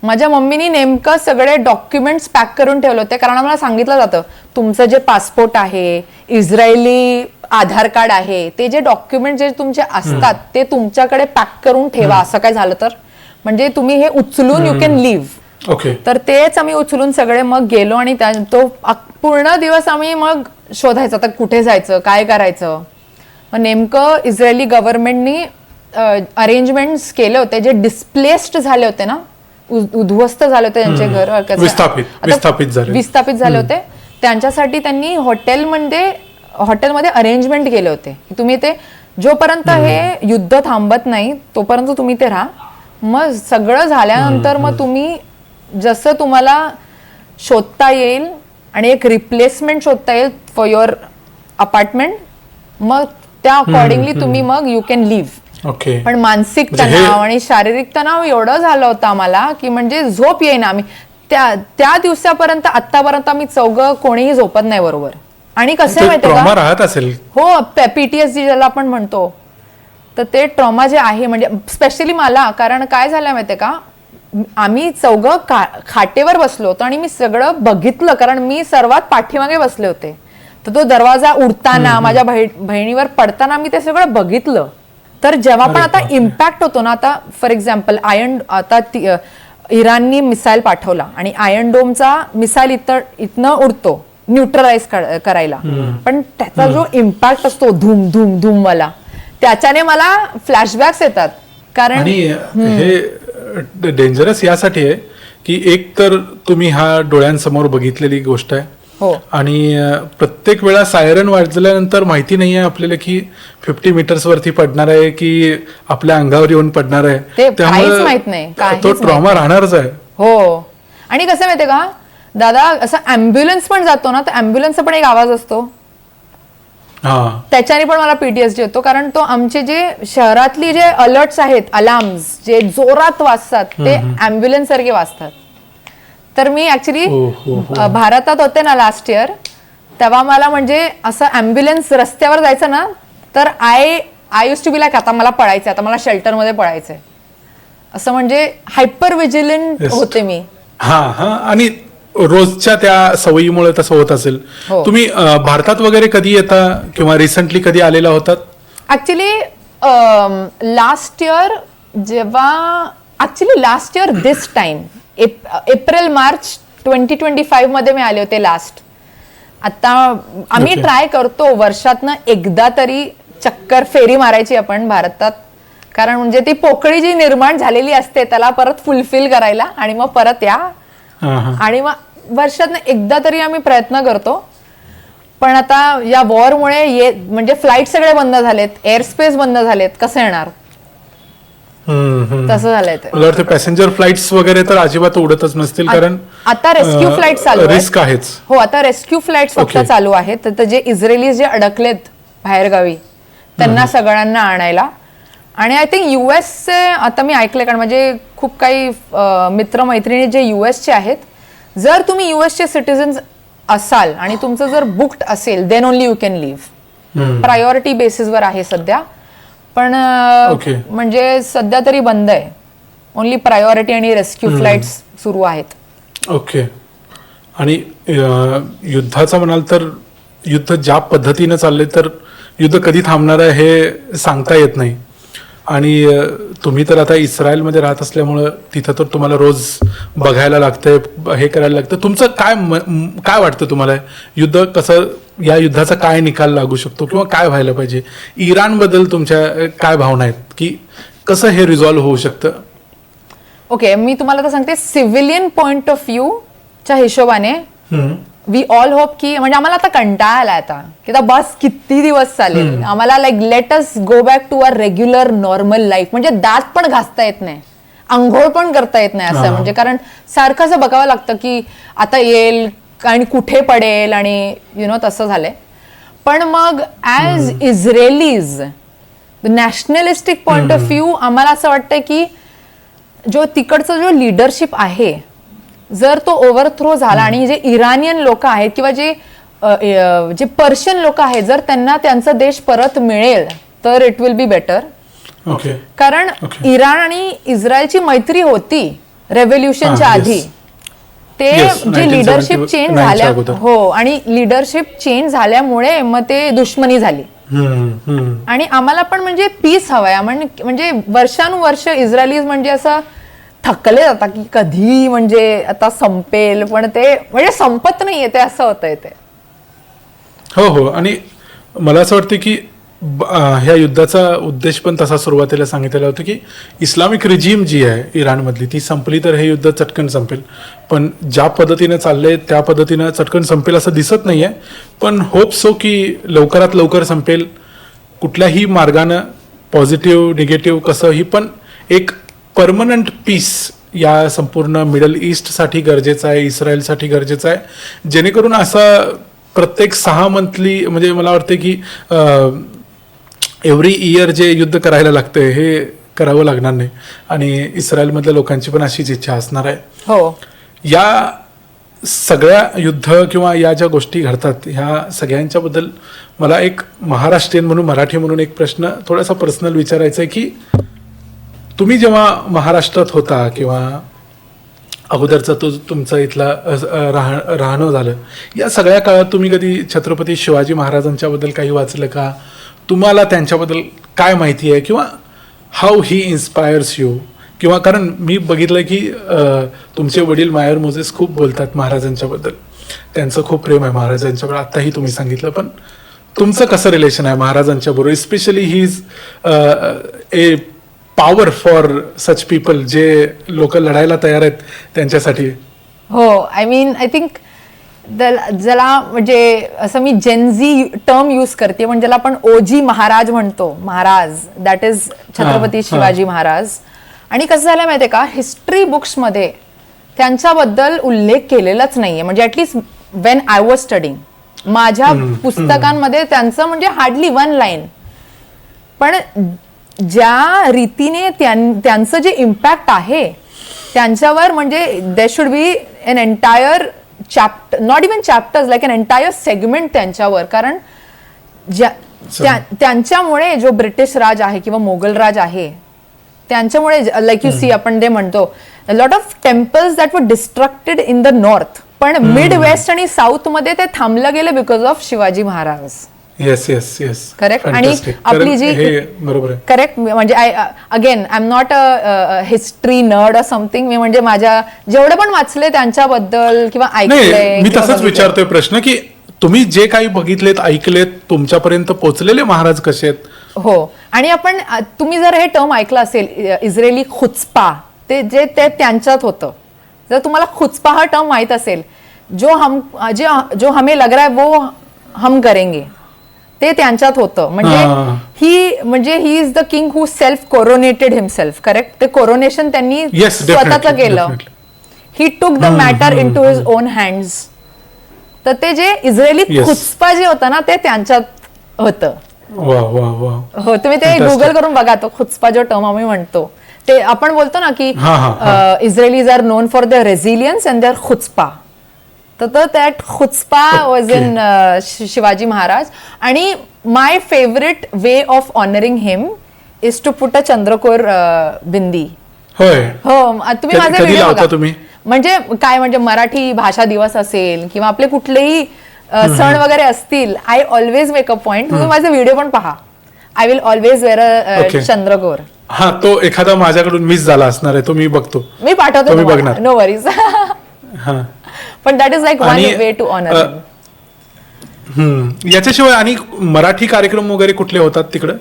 माझ्या मम्मीनी नेमकं सगळे डॉक्युमेंट्स पॅक करून ठेवले होते, कारण आम्हाला सांगितलं जातं तुमचं जे पासपोर्ट आहे, इस्रायली आधार कार्ड आहे, ते जे डॉक्युमेंट जे तुमचे असतात ते तुमच्याकडे पॅक करून ठेवा, असं काय झालं तर म्हणजे तुम्ही हे उचलून यू कॅन लिव्ह. ओके. तर तेच आम्ही उचलून सगळे मग गेलो, आणि तो पूर्ण दिवस आम्ही मग शोधायचं आता कुठे जायचं, काय करायचं. मग नेमकं इस्रायली गव्हर्नमेंटनी अरेंजमेंट्स केले होते, जे डिस्प्लेस्ड झाले होते ना, उद्ध्वस्त झाले होते त्यांचे घर, विस्थापित झाले होते, त्यांच्यासाठी त्यांनी हॉटेलमध्ये अरेंजमेंट केले होते. तुम्ही ते जोपर्यंत हे युद्ध थांबत नाही तोपर्यंत तुम्ही ते राहा. मग सगळं झाल्यानंतर मग तुम्ही जसं तुम्हाला शोधता येईल आणि एक रिप्लेसमेंट शोधता येईल फॉर युअर अपार्टमेंट, मग त्या अकॉर्डिंगली तुम्ही मग यू कॅन लिव्ह. पण मानसिक तणाव आणि शारीरिक तणाव एवढं झालं होतं आम्हाला की म्हणजे झोप येईना. आम्ही त्या दिवसापर्यंत आतापर्यंत आम्ही चौघं कोणीही झोपत नाही बरोबर. आणि कसं माहितीये का, राहत असेल, हो, PTSD ज्याला आपण म्हणतो, तर ते ट्रॉमा जे आहे म्हणजे स्पेशली मला, कारण काय झालं माहितीये का, आम्ही चौघं खाटेवर बसलो होतो आणि मी सगळं बघितलं, कारण मी सर्वात पाठीमागे बसले होते. तर तो दरवाजा उडताना, माझ्या बहिणीवर पडताना मी ते सगळं बघितलं. तर जेव्हा पण आता इम्पॅक्ट होतो ना, आता फॉर एक्झाम्पल आता इराणनी मिसाईल पाठवला आणि आयर्न डोमचा मिसाईल इथनं उडतो न्यूट्रलाइज करायला, पण त्याचा जो इम्पॅक्ट असतो धूम धूम धूम वाला, त्याच्याने मला फ्लॅशबॅक्स येतात. कारण हे डेंजरस यासाठी आहे की एक तर तुम्ही हा डोळ्यांसमोर बघितलेली गोष्ट आहे, आणि प्रत्येक वेळा सायरन वाजल्यानंतर माहिती नाही आहे आपल्याला की 50 मीटर्स वरती पडणार आहे की आपल्या अंगावर येऊन पडणार आहे, त्यामुळे तो ट्रॉमा राहणारच आहे. हो. आणि कसं माहितीये का दादा, असं अँब्युलन्स पण जातो ना, तर अँब्युलन्सचा पण एक आवाज असतो, त्याच्याने पण मला PTSD होतो. कारण तो आमचे जे शहरातली जे अलर्ट्स आहेत, अलार्म्स जे जोरात वाजतात, ते अँब्युलन्स सारखे वाजतात. तर मी ऍक्च्युली हो. भारतात होते ना लास्ट इयर, तेव्हा मला म्हणजे असं ॲम्ब्युलन्स रस्त्यावर जायचं ना, तर I use to be like आता मला पळायचंय, आता मला शेल्टरमध्ये पळायचंय, असं म्हणजे हायपर विजिलंट होते मी. हा आणि रोजच्या त्या सवयीमुळे तसं होत असेल. हो. तुम्ही भारतात वगैरे कधी येता किंवा रिसेंटली कधी आलेला होतात? Actually last year last year this time April March 2025 मध्ये मी आले होते लास्ट. आता आम्ही Okay. ट्राय करतो वर्षातनं एकदा तरी चक्कर फेरी मारायची आपण भारतात, कारण म्हणजे ती पोकळी जी निर्माण झालेली असते त्याला परत फुलफिल करायला आणि मग परत या, आणि मग वर्षातनं एकदा तरी आम्ही प्रयत्न करतो. पण आता या वॉरमुळे म्हणजे फ्लाईट सगळे बंद झालेत, एअर स्पेस बंद झालेत, कसं येणार, तसं झालंय ते. मला वाटतं पॅसेंजर फ्लाईट्स वगैरे तर अजिबात उडतच नसतील, कारण आता रेस्क्यू फ्लाईट चालू आहेत. रिस्क आहेच. हो, आता रेस्क्यू फ्लाईट फक्त Okay. चालू आहेत. तर जे इस्रायली जे अडकलेत बाहेरगावी त्यांना सगळ्यांना आणायला. आणि आय थिंक युएसचे आता मी ऐकले, कारण म्हणजे खूप काही मित्रमैत्रिणी जे युएसचे आहेत, जर तुम्ही युएसचे सिटिझन्स असाल आणि तुमचं जर बुक्ड असेल then only you can leave. Priority बेसिसवर आहे सध्या, पण Okay. म्हणजे सध्या तरी बंद आहे. ओनली प्रायोरिटी आणि रेस्क्यू फ्लाईट्स सुरू आहेत. ओके. आणि युद्धाचं म्हणाल तर युद्ध ज्या पद्धतीनं चाललंय तर युद्ध कधी थांबणार आहे हे सांगता येत नाही. आणि तुम्ही तर आता इस्रायलमध्ये राहत असल्यामुळं तिथं तर तुम्हाला रोज बघायला लागतंय, हे करायला लागतं. तुमचं काय वाटतं तुम्हाला, युद्ध कसं, या युद्धाचा काय निकाल लागू शकतो किंवा काय व्हायला पाहिजे? इराणबद्दल तुमच्या काय भावना आहेत, की कसं हे रिझॉल्व्ह होऊ शकतं? ओके, मी तुम्हाला तर सांगते, सिव्हिलियन पॉइंट ऑफ व्ह्यू च्या हिशोबाने वी ऑल होप की, म्हणजे आम्हाला आता कंटाळा आला आता की आता बस किती दिवस चालेल, आम्हाला like let us go back to a regular normal life. म्हणजे दात पण घासता येत नाही, आंघोळ पण करता येत नाही असं, म्हणजे कारण सारखं असं बघावं लागतं की आता येईल आणि कुठे पडेल, आणि तसं झालंय. पण मग ॲज इस्रेलीज नॅशनलिस्टिक पॉइंट ऑफ व्ह्यू आम्हाला असं वाटतं की तिकडचं जो लिडरशिप आहे, जर तो ओव्हरथ्रो झाला आणि जे इराणियन लोक आहेत किंवा जे पर्शियन लोक आहेत, जर त्यांना त्यांचा देश परत मिळेल तर it will be better. Okay. कारण इराण आणि इस्रायलची मैत्री होती रेव्होल्युशनच्या आधी. ते जे लिडरशिप चेंज झाल्या, हो, आणि लिडरशिप चेंज झाल्यामुळे मग ते दुश्मनी झाली. आणि आम्हाला पण म्हणजे पीस हवाय. म्हणजे वर्षानुवर्ष इस्रायलीज म्हणजे असं थकले जातात की कधी म्हणजे आता संपेल, पण ते म्हणजे संपत नाहीये ते, असं होतंय ते. हो. आणि मला असं वाटतं की ह्या युद्धाचा उद्देश पण तसा सुरुवातीला सांगितलेला होता की इस्लामिक रिजीम जी आहे इराणमधली ती संपली तर हे युद्ध चटकन संपेल. पण ज्या पद्धतीने चाललंय त्या पद्धतीनं चटकन संपेल असं दिसत नाहीये. पण होप सो की लवकरात लवकर संपेल, कुठल्याही मार्गानं, पॉझिटिव्ह निगेटिव्ह कसंही, पण एक परमनंट पीस या संपूर्ण मिडल ईस्टसाठी गरजेचं आहे, इस्रायलसाठी गरजेचं आहे, जेणेकरून असं प्रत्येक 6 मंथली, म्हणजे मला वाटतं की एव्हरी इयर जे युद्ध करायला लागतंय हे करावं लागणार नाही. आणि इस्रायलमधल्या लोकांची पण अशीच इच्छा असणार आहे. हो. या सगळ्या युद्ध किंवा या ज्या गोष्टी घडतात ह्या सगळ्यांच्याबद्दल मला एक महाराष्ट्रीयन म्हणून, मराठी म्हणून एक प्रश्न थोडासा पर्सनल विचारायचा आहे की तुम्ही जेव्हा महाराष्ट्रात होता किंवा अगोदरचा तुमचा इथला राहणं झालं, या सगळ्या काळात तुम्ही कधी छत्रपती शिवाजी महाराजांच्याबद्दल काही वाचलं का? तुम्हाला त्यांच्याबद्दल काय माहिती आहे किंवा हाऊ ही इन्स्पायर्स यू? किंवा कारण मी बघितलं की तुमचे वडील मायर मोझेस खूप बोलतात महाराजांच्याबद्दल, त्यांचं खूप प्रेम आहे महाराजांच्याबद्दल, आत्ताही तुम्ही सांगितलं. पण तुमचं कसं रिलेशन आहे महाराजांच्या बरोबर? Specially he is a power for such people, जे लोक लढायला तयार आहेत त्यांच्यासाठी. हो, आय थिंक ज्याला म्हणजे असं मी जेनझी टर्म यूज करते, म्हणजे ज्याला आपण ओजी महाराज म्हणतो, महाराज, दॅट इज छत्रपती शिवाजी महाराज. आणि कसं झालं माहितीये का, हिस्ट्री बुक्समध्ये त्यांच्याबद्दल उल्लेख केलेलाच नाहीये, म्हणजे at least when I was studying, माझ्या पुस्तकांमध्ये त्यांचं म्हणजे हार्डली 1 लाईन. पण ज्या रीतीने त्यांचं जे इम्पॅक्ट आहे त्यांच्यावर, म्हणजे they should be an entire chapter, not even chapters, like an entire segment त्यांच्यावर. कारण त्यांच्यामुळे जो ब्रिटिश राज आहे किंवा मोगल राज आहे त्यांच्यामुळे, लाईक यू सी, आपण ते म्हणतो lot of temples that were destructed in the north, पण मिड वेस्ट आणि साऊथ मध्ये ते थांबलं गेलं because of Shivaji Maharaj. Yes yes yes, correct. आणि आपली जी बरोबर आहे, करेक्ट, म्हणजे again I am not a history nerd a something. मी म्हणजे माझ्या जेवढं पण वाचले त्यांच्याबद्दल किंवा ऐकलंय, मी तसंच विचारतोय प्रश्न की तुम्ही जे काही बघितलेत ऐकलेत तुमच्यापर्यंत पोहोचलेले महाराज कसे आहेत. हो. आणि आपण, तुम्ही जर हे टर्म ऐकलं असेल इस्रायली खुचपा, ते त्यांच्यात होतं. जर तुम्हाला खुचपा हा टर्म माहित असेल, जो हमें लग रहा है वो हम करेंगे, ते त्यांच्यात होतं. म्हणजे he is the king who self coronated himself. Correct. ते कोरोनेशन त्यांनी स्वतःच केलं. He took the matter into his own hands. तर ते जे इस्रायली खुचपा जे होतं ना, ते त्यांच्यात होतं. हो, तुम्ही ते गुगल करून बघा, तो खुचपा जो टर्म आम्ही म्हणतो, ते आपण बोलतो ना की Israelis are known for their resilience and their chutzpah. तर that chutzpah was in Shivaji Maharaj. आणि my favourite way of honouring him is to put a चंद्रकोर बिंदी. हो, तुम्ही माझे व्हिडिओ बघा. म्हणजे काय, म्हणजे मराठी भाषा दिवस असेल किंवा आपले कुठलेही सण वगैरे असतील, I always make a point. तुम्ही माझे व्हिडिओ पण पहा. आय विल ऑलवेज वेअर अ चंद्रकोर. हा, तो एखादा माझ्याकडून मिस झाला असणार आहे, तो मी बघतो, मी पाठवतो, नो वरीज. पण that is like one way to honour. याच्याशिवाय आणि मराठी कार्यक्रम वगैरे कुठले होतात तिकडे?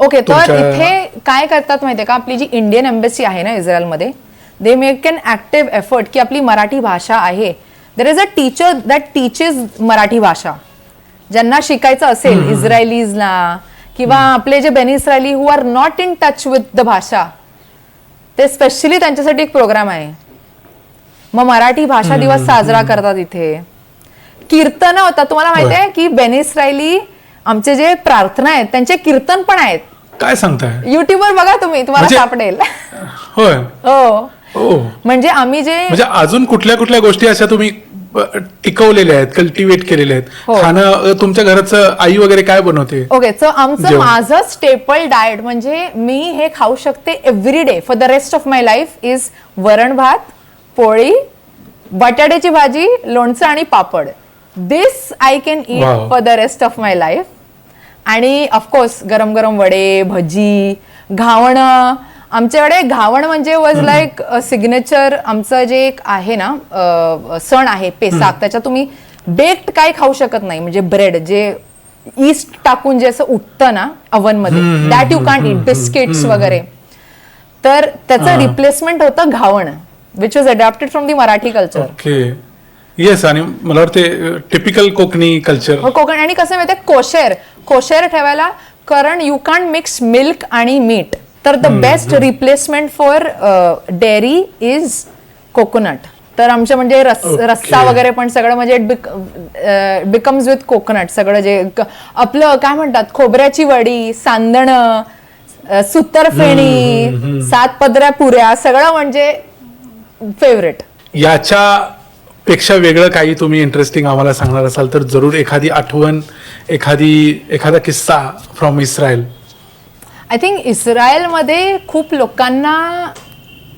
ओके, तर इथे काय करतात माहितीये का, आपली जी इंडियन एम्बेसी आहे ना इस्रायलमध्ये, they make an active effort की आपली मराठी भाषा आहे. There is a teacher that teaches Marathi भाषा. ज्यांना शिकायचं असेल इस्रायलीजना किंवा आपले जे Bene Israeli who are not in touch with the bhasha, ते स्पेशली त्यांच्यासाठी एक प्रोग्राम आहे. मग मराठी भाषा दिवस साजरा करतात इथे. कीर्तन होतात. तुम्हाला माहिती आहे की बेन इस्रायली आमचे जे प्रार्थना आहेत त्यांचे कीर्तन पण आहेत. काय सांगताय? युट्यूबवर बघा तुम्ही, तुम्हाला सापडेल. होय. हो. म्हणजे आम्ही म्हणजे अजून कुठल्या कुठल्या गोष्टी अशा तुम्ही टिकवलेल्या आहेत, कल्टिवेट केलेल्या आहेत? खाणं तुमच्या घराचं आई वगैरे काय बनवते? ओके, सो माझं स्टेपल डाएट म्हणजे मी हे खाऊ शकते every day for the rest of my life is varan bhat, poli, बटाट्याची भाजी, लोणचं आणि पापड. This I can eat for the rest of my life. आणि ऑफकोर्स गरम गरम वडे, भजी, घावणं. आमच्याकडे घावण म्हणजे वॉज लाईक सिग्नेचर. आमचं जे एक आहे ना सण आहे पेसाक, त्याच्यात तुम्ही बेक्ड काय खाऊ शकत नाही. म्हणजे ब्रेड जे ईस्ट टाकून जे असं उठतं ना अवन मध्ये, that you can't eat. Biscuits वगैरे. तर त्याचं रिप्लेसमेंट होतं ghavan, which was adapted from the Marathi culture. Okay, yes. आणि मला वाटते टिपिकल कोकणी कल्चर. हो, कोकण. आणि कसं माहितीये, कोशेर ठेवायला, कारण यू कांट मिक्स मिल्क आणि मीट. तर the best replacement for dairy is coconut. तर आमच्या म्हणजे रस्सा वगैरे पण सगळं म्हणजे इट बिकम्स विथ कोकोनट. सगळं जे आपलं काय म्हणतात, खोबऱ्याची वडी, सांदणं, सुतरफेणी, 7 पदऱ्या पुऱ्या, सगळं म्हणजे फेवरेट. याच्या पेक्षा वेगळं काही तुम्ही इंटरेस्टिंग आम्हाला सांगणार असाल तर जरूर एखादी आठवण, एखादा किस्सा फ्रॉम इस्रायल. आय थिंक इस्रायलमध्ये खूप लोकांना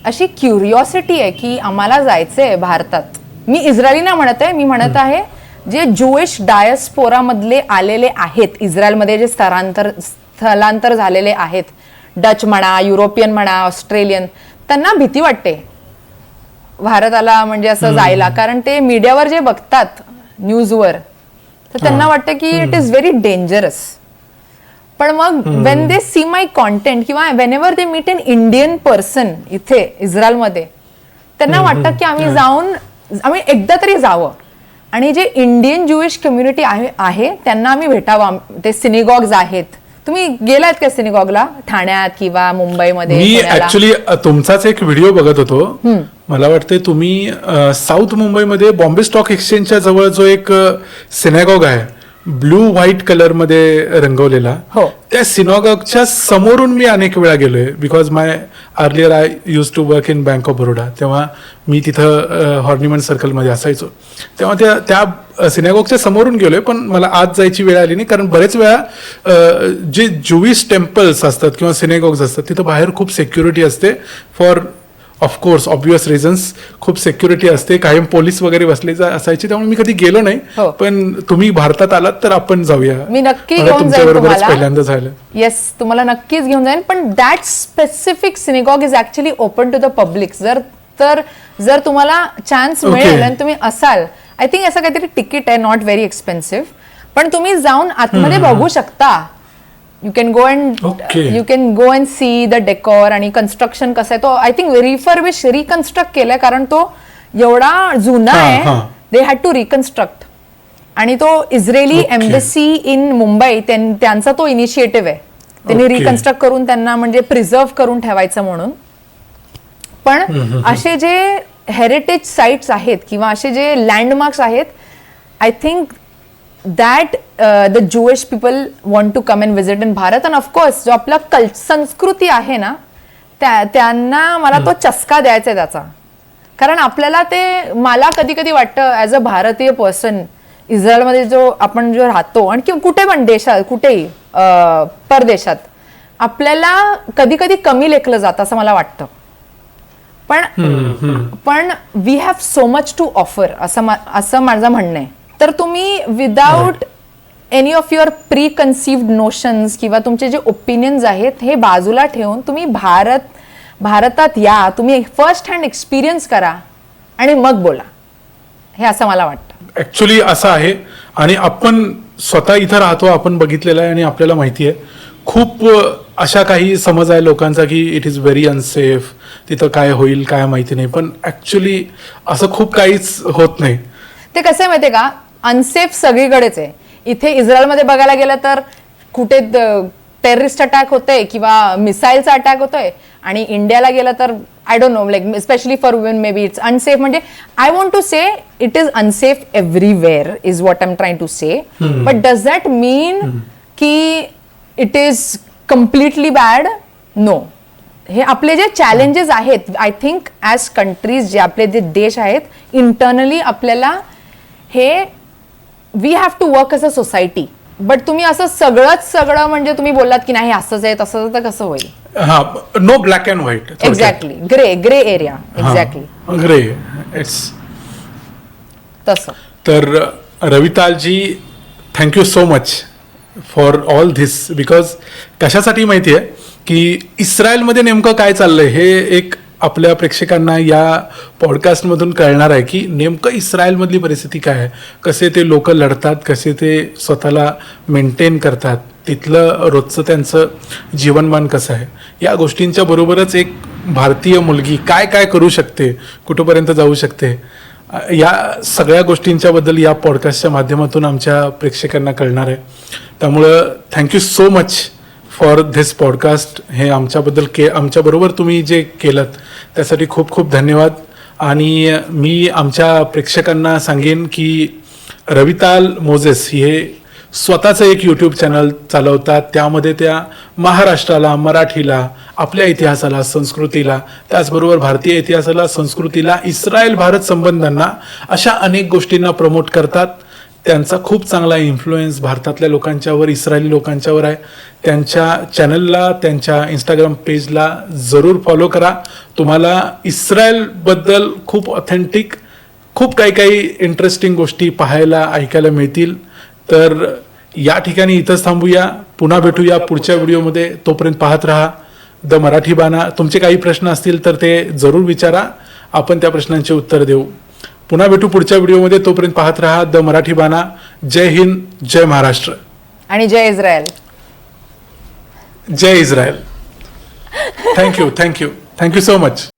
अशी क्युरिओसिटी आहे की आम्हाला जायचंय भारतात. मी इस्रायली ना म्हणत आहे, मी म्हणत आहे जे ज्यूइश डायस्पोरामधले आलेले आहेत इस्रायलमध्ये, जे स्थलांतर झालेले आहेत, डच म्हणा, युरोपियन म्हणा, ऑस्ट्रेलियन, त्यांना भीती वाटते भारताला म्हणजे असं जायला. कारण ते मीडियावर जे बघतात न्यूजवर, तर त्यांना वाटतं की इट इज व्हेरी डेंजरस. पण मग when they see my content किंवा whenever they meet an Indian person इथे इस्रायलमध्ये, त्यांना वाटतं की आम्ही एकदा तरी जावं आणि जे इंडियन ज्यूइश कम्युनिटी आहे त्यांना आम्ही भेटावं. ते सिनेगॉग्स आहेत. तुम्ही गेलात का सिनेगॉगला ठाण्यात किंवा मुंबईमध्ये? मी ऍक्च्युली तुमचाच एक व्हिडिओ बघत होतो. मला वाटतं तुम्ही साऊथ मुंबईमध्ये बॉम्बे स्टॉक एक्सचेंजच्या जवळ जो एक सिनेगॉग आहे ब्लू व्हाईट कलर मध्ये रंगवलेला. हो. त्या सिनॉगॉगच्या समोरून मी अनेक वेळा गेलोय, because my earlier I use to work in bank of Baroda. तेव्हा मी तिथं हॉर्निमन सर्कलमध्ये असायचो. तेव्हा त्या सिनॉगॉगच्या समोरून गेलोय, पण मला आत जायची वेळ आली नाही, कारण बरेच वेळा जे ज्युइश टेम्पल्स असतात किंवा सिनेगॉग्स असतात तिथं बाहेर खूप सिक्युरिटी असते फॉर ऑफकोर्स ऑब्वियस रिझन्स. खूप सिक्युरिटी असते, कायम पोलीस वगैरे बसले असायचे, त्यामुळे मी कधी गेलो नाही. हो. पण तुम्ही भारतात आलात तर आपण जाऊया. मी नक्की मला घेऊन जाईल तुमच्याबरोबरच तुम्हाला. पहिल्यांदा झालं. येस, तुम्हाला नक्कीच घेऊन जाईल. पण that specific synagogue is actually open to the public. जर तुम्हाला चान्स Okay. मिळेल आणि तुम्ही असाल, आय थिंक असं काहीतरी तिकीट आहे, नॉट व्हेरी एक्सपेन्सिव्ह, पण तुम्ही जाऊन आतमध्ये बघू शकता. You can go Okay. You can go and see the decor आणि कन्स्ट्रक्शन कसं आहे. तो आय थिंक रिकन्स्ट्रक्ट केलाय, कारण तो एवढा जुना आहे. हां. They had to reconstruct. आणि तो Israeli Okay. Embassy in Mumbai त्यांचा तो इनिशिएटिव्ह आहे. त्यांनी Okay. रिकन्स्ट्रक्ट करून त्यांना म्हणजे प्रिझर्व्ह करून ठेवायचं म्हणून. पण असे जे हेरिटेज साइट्स आहेत किंवा असे जे लँडमार्क्स आहेत, I think that the Jewish people want to come and visit in Bharat. And of course जो आपला संस्कृती आहे ना, त्यांना मला तो चस्का द्यायचा आहे त्याचा. कारण आपल्याला ते, मला कधी कधी वाटतं ॲज अ भारतीय पर्सन, इस्रायलमध्ये आपण जो राहतो आणि किंवा कुठे पण देशात, कुठेही परदेशात, आपल्याला कधी कधी कमी लेखलं जातं असं मला वाटतं. पण we have so much to offer असं माझं म्हणणं आहे. तर तुम्ही without any of your preconceived notions किंवा तुमचे जे ओपिनियन्स आहेत हे बाजूला ठेवून तुम्ही भारतात या, तुम्ही फर्स्ट हँड एक्सपिरियन्स करा आणि मग बोला, हे असं मला वाटतं. ऍक्च्युली असं आहे, आणि आपण स्वतः इथं राहतो, आपण बघितलेलं आहे आणि आपल्याला माहिती आहे खूप अशा काही समज आहे लोकांचा की इट इज व्हेरी अनसेफ, तिथं काय होईल काय माहिती नाही. पण ऍक्च्युली असं खूप काहीच होत नाही. ते कसं आहे माहितीये का, अनसेफ सगळीकडेच आहे. इथे इस्रायलमध्ये बघायला गेलं तर कुठे टेररिस्ट अटॅक होतोय किंवा मिसाईलचा अटॅक होतोय, आणि इंडियाला गेलं तर I don't know, like specially for women maybe it's unsafe. म्हणजे I want to say it is unsafe everywhere is what I am trying to say. But does that mean की it is completely bad? No. हे आपले जे challenges आहेत, I think as countries, जे आपले जे देश आहेत, इंटरनली आपल्याला हे we have to work as a society. But तुम्ही असं सगळं म्हणजे तुम्ही बोललात की नाही असंच आहे तसंच आहे, तर कसं होईल? हा, no black and white. Exactly, grey area. Exactly grey. It's तसं. तर Ravitalji, thank you so much for all this. Because कशासाठी माहिती आहे की इस्रायलमध्ये नेमकं काय चाललंय हे एक आपल्या प्रेक्षकांना या पॉडकास्टमधून कळणार आहे की नेमकं इस्रायलमधली परिस्थिती काय आहे, कसे ते लोक लढतात, कसे ते स्वतःला मेंटेन करतात, तिथलं रोजचं त्यांचं जीवनमान कसं आहे. या गोष्टींच्या बरोबरच एक भारतीय मुलगी काय काय करू शकते, कुठंपर्यंत जाऊ शकते, या सगळ्या गोष्टींच्याबद्दल या पॉडकास्टच्या माध्यमातून आमच्या प्रेक्षकांना कळणार आहे. त्यामुळं thank you so much for this podcast. हे आमच्याबरोबर तुम्ही जे केलं त्यासाठी खूप खूप धन्यवाद. आणि मी आमच्या प्रेक्षकांना सांगेन की रविताल मोझेस हे स्वतःचं एक यूट्यूब चॅनल चालवतात. त्यामध्ये त्या महाराष्ट्राला, मराठीला, आपल्या इतिहासाला, संस्कृतीला, त्याचबरोबर भारतीय इतिहासाला, संस्कृतीला, इस्रायल भारत संबंधांना, अशा अनेक गोष्टींना प्रमोट करतात. त्यांचा खूप चांगला इन्फ्लुएन्स भारतातल्या लोकांच्यावर, इस्रायली लोकांच्यावर आहे. त्यांच्या चॅनलला, त्यांच्या इंस्टाग्राम पेजला जरूर फॉलो करा. तुम्हाला इस्रायलबद्दल खूप ऑथेंटिक, खूप काही इंटरेस्टिंग गोष्टी पाहायला, ऐकायला मिळतील. तर या ठिकाणी इथंच थांबूया. पुन्हा भेटूया पुढच्या व्हिडिओमध्ये. तोपर्यंत पाहत राहा द मराठी बाणा. तुमचे काही प्रश्न असतील तर ते जरूर विचारा, आपण त्या प्रश्नांचे उत्तर देऊ. पुन्हा भेटू पुढच्या व्हिडिओमध्ये. तोपर्यंत पाहत राहा द मराठी बाणा. जय हिंद, जय महाराष्ट्र आणि जय इस्रायल. जय इस्रायल. Thank you so much.